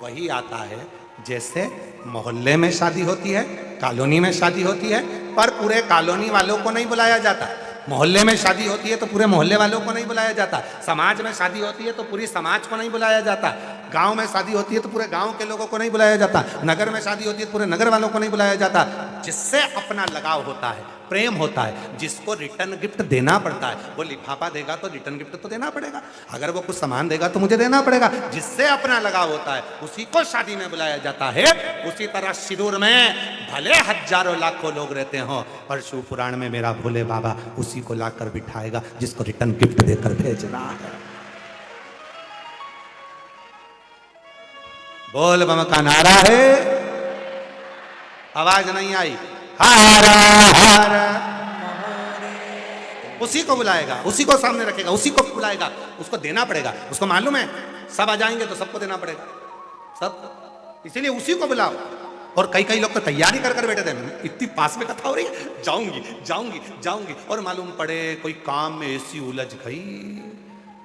वही आता है जैसे मोहल्ले में शादी होती है, कॉलोनी में शादी होती है, पर पूरे कॉलोनी वालों को नहीं बुलाया जाता। मोहल्ले में शादी होती है तो पूरे मोहल्ले वालों को नहीं बुलाया जाता। समाज में शादी होती है तो पूरी समाज को नहीं बुलाया जाता। गांव में शादी होती है तो पूरे गांव के लोगों को नहीं बुलाया जाता। नगर में शादी होती है तो पूरे नगर वालों को नहीं बुलाया जाता। जिससे अपना लगाव होता है प्रेम होता है, जिसको रिटर्न गिफ्ट देना पड़ता है। वो लिफाफा देगा तो रिटर्न गिफ्ट तो देना पड़ेगा, अगर वो कुछ सामान देगा तो मुझे देना पड़ेगा। जिससे अपना लगाव होता है उसी को शादी में बुलाया जाता है। उसी तरह सिंदूर में भले हजारों लाखों लोग रहते हो, पर शिव पुराण में मेरा भोले बाबा उसी को लाकर बिठाएगा जिसको रिटर्न गिफ्ट देकर भेजना है। बोल बम का नारा है, आवाज नहीं आई। हर हर उसी को बुलाएगा, उसी को सामने रखेगा, उसी को बुलाएगा, उसको देना पड़ेगा। उसको मालूम है सब आ जाएंगे तो सबको देना पड़ेगा, सब, इसीलिए उसी को बुलाओ। और कई कई लोग तो तैयारी कर कर बैठे थे, इतनी पास में कथा हो रही है, जाऊंगी जाऊंगी जाऊंगी, और मालूम पड़े कोई काम में ऐसी उलझ गई,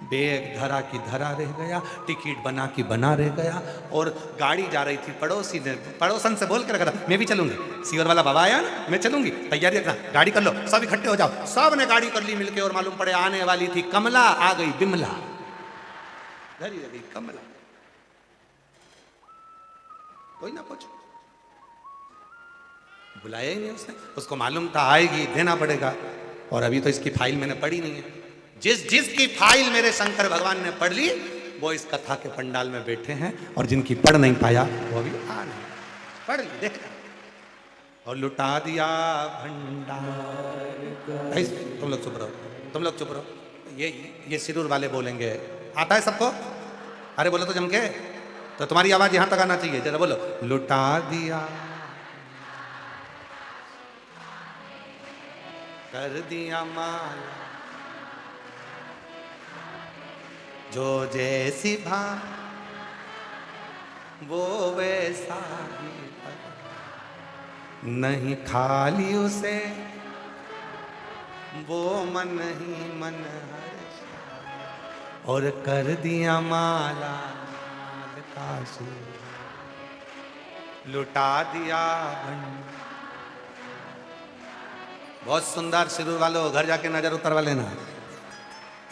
बैग धरा की धरा रह गया, टिकट बना की बना रह गया, और गाड़ी जा रही थी, पड़ोसी ने पड़ोसन से बोल के रखा था मैं भी चलूंगी, सीवर वाला बाबा आया ना, मैं चलूंगी, तैयारी रखना, गाड़ी कर लो, सब इकट्ठे हो जाओ। सब ने गाड़ी कर ली मिलके, और मालूम पड़े आने वाली थी कमला, आ गई बिमला, धरी रह गई कमला, कोई ना पूछो, बुलाया ही नहीं उसने। उसको मालूम था आएगी, देना पड़ेगा। और अभी तो इसकी फाइल मैंने पढ़ी नहीं है। जिसकी फाइल मेरे शंकर भगवान ने पढ़ ली वो इस कथा के पंडाल में बैठे हैं, और जिनकी पढ़ नहीं पाया वो अभी आ नहीं पढ़ ली, देख और लुटा दिया भंडार। तुम लोग चुप रहो, तुम लोग चुप रहो। ये सिरूर वाले बोलेंगे, आता है सबको? अरे बोलो तो जम के, तो तुम्हारी आवाज यहां तक आना चाहिए, जरा बोलो, लुटा दिया कर दिया माल, जो जैसी भा वो वैसा ही नहीं, खाली उसे वो मन ही मन हर्ष, और कर दिया माला काशी, लुटा दिया भंडार। बहुत सुंदर सिंदूर वालों, घर जाके नजर उतरवा लेना,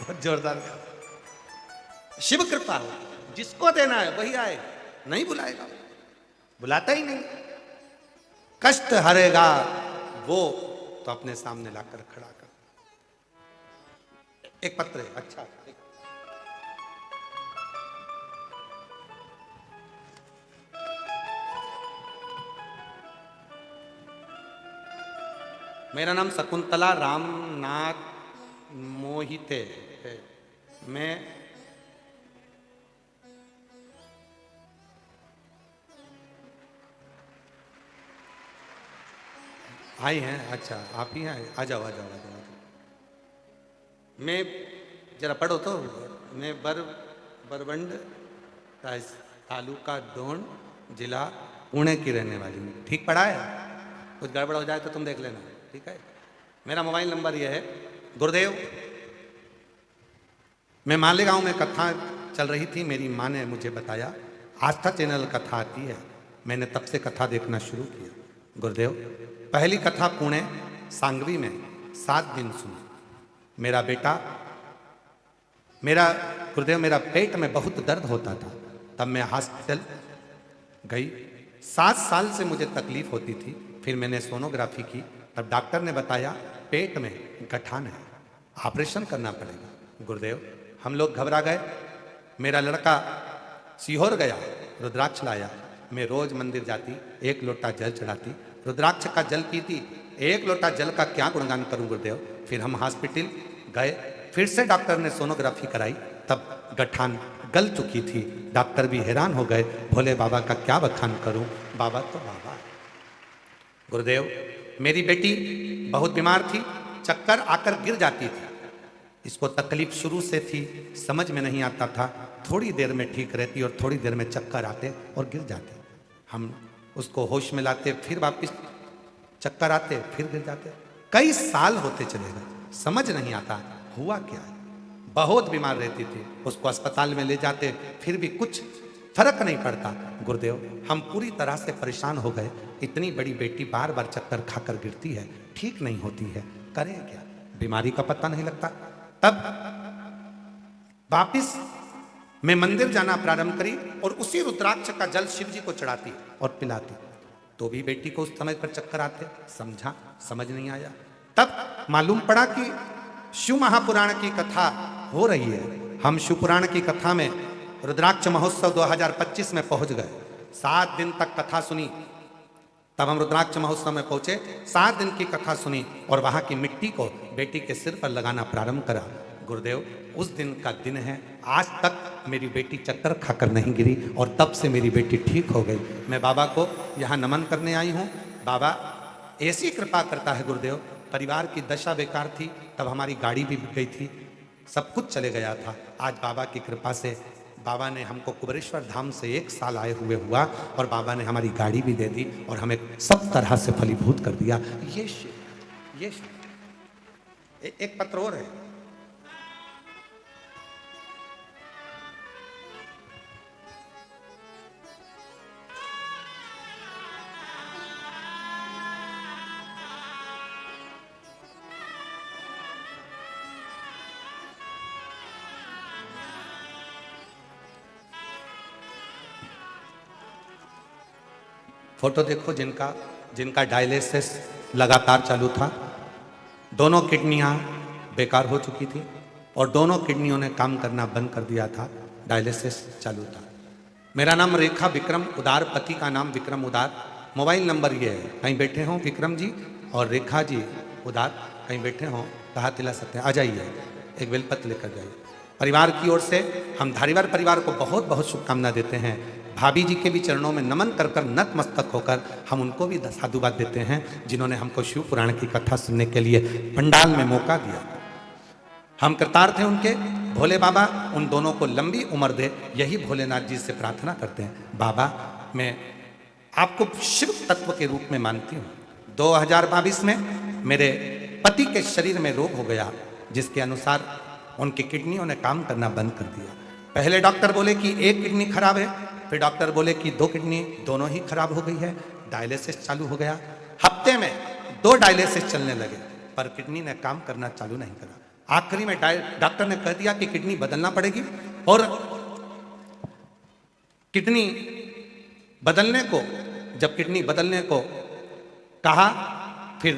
बहुत जोरदार। शिव कृपा हो, जिसको देना है वही आए, नहीं बुलाएगा, बुलाता ही नहीं। कष्ट हरेगा वो तो अपने सामने लाकर खड़ा कर। एक पत्र है, अच्छा मेरा नाम शकुंतला रामनाथ मोहिते है। मैं आई हैं, अच्छा आप ही हैं, आ जाओ आ जाओ आ जाओ। मैं जरा पढ़ो तो, मैं बरबंड तालुका डोन जिला पुणे की रहने वाली हूँ। ठीक पढ़ा है? कुछ गड़बड़ हो जाए तो तुम देख लेना, ठीक है? मेरा मोबाइल नंबर यह है। गुरुदेव, मैं मालेगांव में कथा चल रही थी, मेरी माँ ने मुझे बताया आस्था चैनल कथा आती है, मैंने तब से कथा देखना शुरू किया। गुरुदेव, पहली कथा पुणे सांगवी में 7 दिन सुनी। मेरा बेटा, गुरुदेव मेरा पेट में बहुत दर्द होता था, तब मैं हॉस्पिटल गई। 7 साल से मुझे तकलीफ होती थी, फिर मैंने सोनोग्राफी की, तब डॉक्टर ने बताया पेट में गठान है, ऑपरेशन करना पड़ेगा। गुरुदेव, हम लोग घबरा गए। मेरा लड़का सीहोर गया, रुद्राक्ष लाया। मैं रोज मंदिर जाती, 1 लोटा जल चढ़ाती, रुद्राक्ष का जल पीती। 1 लोटा जल का क्या गुणगान करूं गुरुदेव। फिर हम हॉस्पिटल गए, फिर से डॉक्टर ने सोनोग्राफी कराई, तब गठान गल चुकी थी। डॉक्टर भी हैरान हो गए, भोले बाबा का क्या बखान करूं, बाबा तो बाबा। गुरुदेव, मेरी बेटी बहुत बीमार थी, चक्कर आकर गिर जाती थी। इसको तकलीफ शुरू से थी, समझ में नहीं आता था, थोड़ी देर में ठीक रहती और थोड़ी देर में चक्कर आते और गिर जाते। हम उसको होश में लाते, फिर वापस चक्कर आते, फिर गिर जाते। कई साल होते चले गए, समझ नहीं आता हुआ क्या है। बहुत बीमार रहती थी, उसको अस्पताल में ले जाते, फिर भी कुछ फर्क नहीं पड़ता। गुरुदेव, हम पूरी तरह से परेशान हो गए। इतनी बड़ी बेटी बार बार चक्कर खाकर गिरती है, ठीक नहीं होती है, करें क्या, बीमारी का पता नहीं लगता। तब वापिस मैं मंदिर जाना प्रारंभ करी और उसी रुद्राक्ष का जल शिव जी को चढ़ाती और पिलाती, तो भी बेटी को उस समय पर चक्कर आते। समझा, समझ नहीं आया। तब मालूम पड़ा कि शिव महापुराण की कथा हो रही है। हम शिव पुराण की कथा में रुद्राक्ष महोत्सव 2025 में पहुंच गए। 7 दिन तक कथा सुनी। तब हम रुद्राक्ष महोत्सव में पहुंचे, 7 दिन की कथा सुनी और वहां की मिट्टी को बेटी के सिर पर लगाना प्रारंभ करा। गुरुदेव, उस दिन का दिन है। आज तक मेरी बेटी चक्कर खाकर नहीं गिरी और तब से मेरी बेटी ठीक हो गई। मैं बाबा को यहाँ नमन करने आई हूँ। बाबा ऐसी कृपा करता है गुरुदेव। परिवार की दशा बेकार थी, तब हमारी गाड़ी भी बिक गई थी, सब कुछ चले गया था। आज बाबा की कृपा से बाबा ने हमको कुबेरेश्वर धाम से 1 साल आए हुए हुआ और बाबा ने हमारी गाड़ी भी दे दी और हमें सब तरह से फलीभूत कर दिया। ये एक पत्र और है। फोटो देखो, जिनका डायलिसिस लगातार चालू था। दोनों किडनियां बेकार हो चुकी थी और दोनों किडनियों ने काम करना बंद कर दिया था। डायलिसिस चालू था। मेरा नाम रेखा विक्रम उदार, पति का नाम विक्रम उदार। मोबाइल नंबर ये है। कहीं बैठे हों विक्रम जी और रेखा जी उदार, कहीं बैठे हों, कहा तिला सकते हैं, आ जाइए, एक बेलपत्र लेकर जाइए। परिवार की ओर से हम धारीवाल परिवार को बहुत बहुत शुभकामना देते हैं। भाभी जी के भी चरणों में नमन कर कर नतमस्तक होकर हम उनको भी साधुवाद देते हैं, जिन्होंने हमको शिव पुराण की कथा सुनने के लिए पंडाल में मौका दिया। हम कृतार्थ हैं उनके। भोले बाबा उन दोनों को लंबी उम्र दे, यही भोलेनाथ जी से प्रार्थना करते हैं। बाबा, मैं आपको शिव तत्व के रूप में मानती हूँ। 2022 में मेरे पति के शरीर में रोग हो गया, जिसके अनुसार उनकी किडनियों ने काम करना बंद कर दिया। पहले डॉक्टर बोले कि 1 किडनी खराब है, फिर डॉक्टर बोले कि 2 किडनी दोनों ही खराब हो गई है। डायलिसिस चालू हो गया। हफ्ते में 2 डायलिसिस चलने लगे, पर किडनी ने काम करना चालू नहीं करा। आखिरी में डॉक्टर ने कह दिया कि किडनी बदलना पड़ेगी और किडनी बदलने को, जब किडनी बदलने को कहा, फिर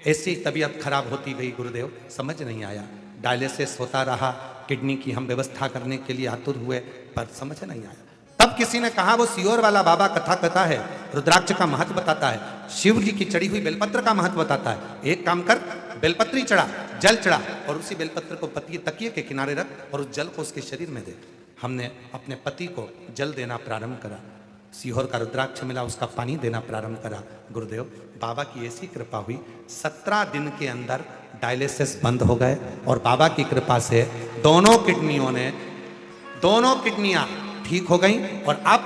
ऐसी तबीयत खराब होती गई गुरुदेव, समझ नहीं आया। डायलिसिस होता रहा, किडनी की हम व्यवस्था करने के लिए आतुर हुए, पर समझ नहीं आया। तब किसी ने कहा वो सियोर वाला बाबा कथा कहता है, रुद्राक्ष का महत्व बताता है, शिव जी की चढ़ी हुई बेलपत्र का महत्व बताता है। एक काम कर, बेलपत्री चढ़ा, जल चढ़ा और उसी बेलपत्र को पति तकिए के किनारे रख और उस जल को उसके शरीर में दे। हमने अपने पति को जल देना प्रारंभ करा। सीहोर का रुद्राक्ष मिला, उसका पानी देना प्रारंभ करा। गुरुदेव, बाबा की ऐसी कृपा हुई, 17 दिन के अंदर डायलिसिस बंद हो गए और बाबा की कृपा से दोनों किडनियां ठीक हो गई और अब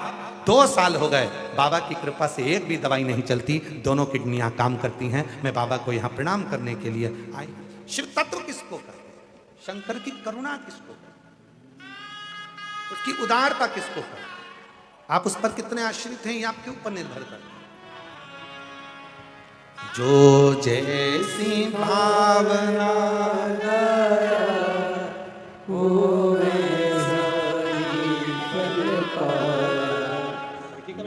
2 साल हो गए। बाबा की कृपा से एक भी दवाई नहीं चलती, दोनों किडनियां काम करती हैं। मैं बाबा को यहाँ प्रणाम करने के लिए आई। शिव तत्व किसको कहते हैं? शंकर की करुणा किसको कहते हैं? उसकी उदारता किसको कहते हैं? आप उस पर कितने आश्रित हैं, ये आपके ऊपर निर्भर करता है। जो जैसी भावना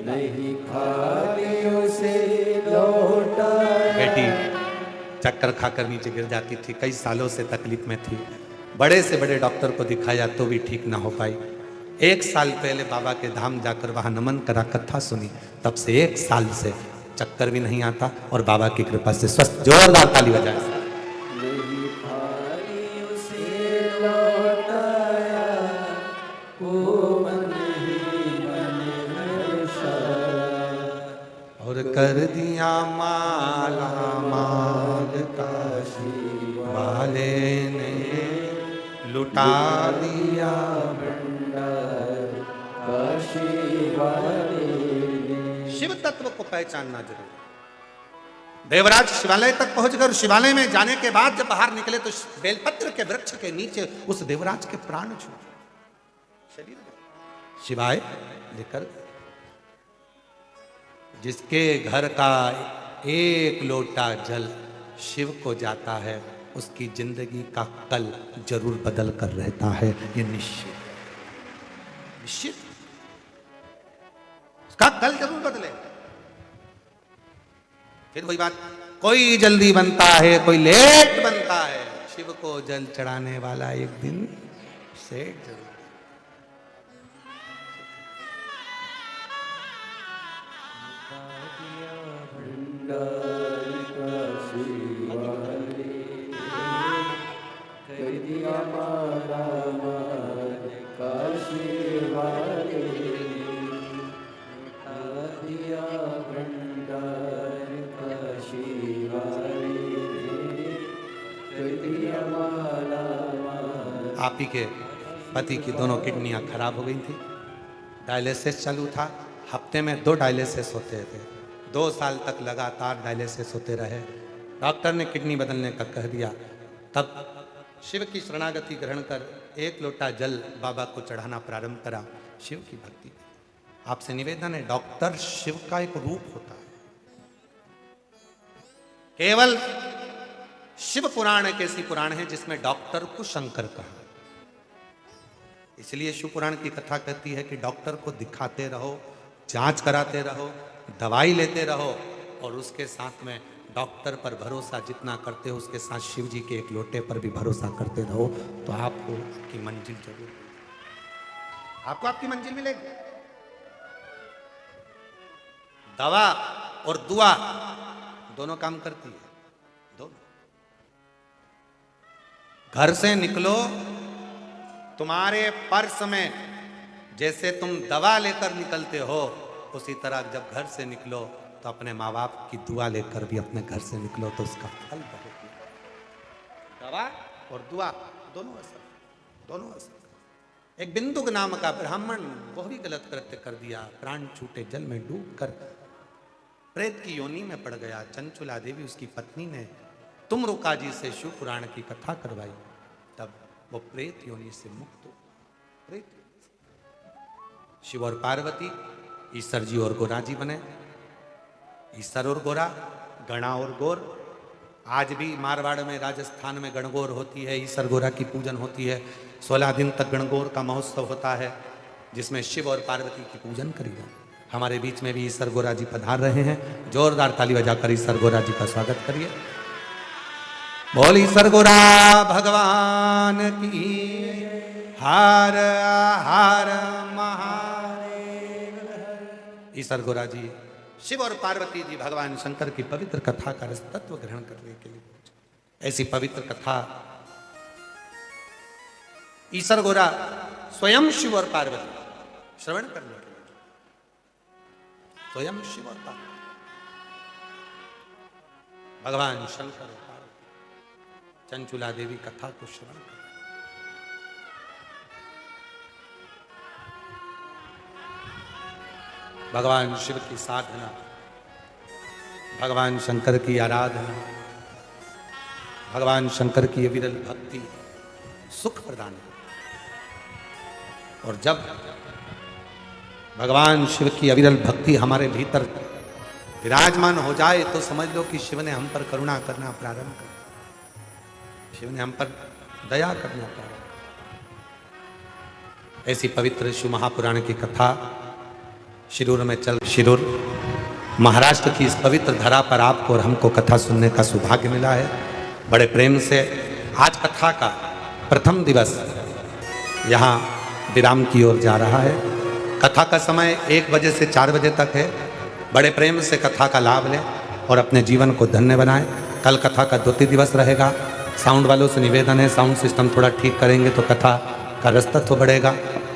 नहीं खाली उसे लौटा। बेटी चक्कर खाकर नीचे गिर जाती थी, कई सालों से तकलीफ में थी। बड़े से बड़े डॉक्टर को दिखाया तो भी ठीक ना हो पाई। 1 साल पहले बाबा के धाम जाकर वहां नमन करा, कथा सुनी, तब से 1 साल से चक्कर भी नहीं आता और बाबा की कृपा से स्वस्थ। जोरदार ताली बजाए। और कर दिया माला माल काशी वाले ने, लुटा दिया भंडार काशी वाले ने। शिव तत्व को पहचानना जरूर। देवराज शिवालय तक पहुंचकर शिवालय में जाने के बाद जब बाहर निकले तो बेलपत्र के वृक्ष के नीचे उस देवराज के प्राण छूटे, शरीर में शिवाय लेकर। जिसके घर का 1 लोटा जल शिव को जाता है, उसकी जिंदगी का कल जरूर बदल कर रहता है, ये निश्चित निश्चित। उसका कल जरूर बदले। फिर वही बात, कोई जल्दी बनता है, कोई लेट बनता है। शिव को जल चढ़ाने वाला एक दिन सेठ जरूर। आप ही के पति की दोनों किडनियां खराब हो गई थी, डायलिसिस चालू था, हफ्ते में 2 डायलिसिस होते थे, 2 साल तक लगातार डायलिसिस होते रहे। डॉक्टर ने किडनी बदलने का कह दिया। तब शिव की शरणागति ग्रहण कर 1 लोटा जल बाबा को चढ़ाना प्रारंभ करा। शिव की भक्ति। आपसे निवेदन है, डॉक्टर शिव का एक रूप होता है। केवल शिव पुराण एक ऐसी पुराण है जिसमें डॉक्टर को शंकर कहा। इसलिए शिव पुराण की कथा कहती है कि डॉक्टर को दिखाते रहो, जांच कराते रहो, दवाई लेते रहो, और उसके साथ में डॉक्टर पर भरोसा जितना करते हो उसके साथ शिव जी के एक लोटे पर भी भरोसा करते रहो, तो आपको आपकी मंजिल जरूर, आपको आपकी मंजिल मिलेगी। दवा और दुआ दोनों काम करती है, दोनों। घर से निकलो, तुम्हारे पर्स में जैसे तुम दवा लेकर निकलते हो, उसी तरह जब घर से निकलो तो अपने माँ बाप की दुआ लेकर भी अपने घर से निकलो, तो उसका फल बहुत। दवा और दुआ दोनों असर, दोनों असर। एक बिंदुक नाम का ब्राह्मण वो भी गलत कृत्य कर दिया, प्राण छूटे जल में डूबकर प्रेत की योनि में पड़ गया। चंचुला देवी उसकी पत्नी ने तुमरुका जी से शिव पुराण की कथा करवाई, तब वो प्रेत योनि से मुक्त हो। प्रेत शिव और पार्वती, ईश्वर जी और गोरा जी बने। ईश्वर और गोरा, गणा और गोर। आज भी मारवाड़ में, राजस्थान में गणगौर होती है, ईश्वर गोरा की पूजन होती है। 16 दिन तक गणगौर का महोत्सव होता है, जिसमें शिव और पार्वती की पूजन करी जाती है। हमारे बीच में भी ईश्वर गोरा जी पधार रहे हैं। जोरदार ताली बजाकर ईश्वर गोरा जी का स्वागत करिए। बोल ईश्वर गोरा भगवान की। हर हर महादेव। ईश्वर गोरा जी शिव और पार्वती जी भगवान शंकर की पवित्र कथा का रस तत्व ग्रहण करने के लिए पहुंचे। ऐसी पवित्र कथा ईश्वर गोरा स्वयं शिव और पार्वती श्रवण करने के लिए, स्वयं शिव और पार्वती, भगवान शंकर और पार्वती चंचुला देवी कथा को श्रवण कर। भगवान शिव की साधना, भगवान शंकर की आराधना, भगवान शंकर की अविरल भक्ति सुख प्रदान करती। और जब भगवान शिव की अविरल भक्ति हमारे भीतर विराजमान हो जाए तो समझ लो कि शिव ने हम पर करुणा करना प्रारंभ कर, शिव ने हम पर दया करना प्रारंभ। ऐसी पवित्र शिव महापुराण की कथा शिरूर में चल, शिरूर महाराष्ट्र की इस पवित्र धरा पर आपको और हमको कथा सुनने का सौभाग्य मिला है। बड़े प्रेम से आज कथा का प्रथम दिवस यहाँ विराम की ओर जा रहा है। कथा का समय 1 बजे से 4 बजे तक है। बड़े प्रेम से कथा का लाभ लें और अपने जीवन को धन्य बनाएं। कल कथा का द्वितीय दिवस रहेगा। साउंड वालों से निवेदन है, साउंड सिस्टम थोड़ा ठीक करेंगे तो कथा का रसतत्व बढ़ेगा।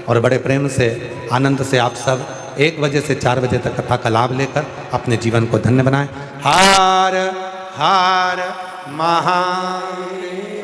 और बड़े प्रेम से आनंद से आप सब 1 बजे से 4 बजे तक कथा का लाभ लेकर अपने जीवन को धन्य बनाएं। हर हर महादेव।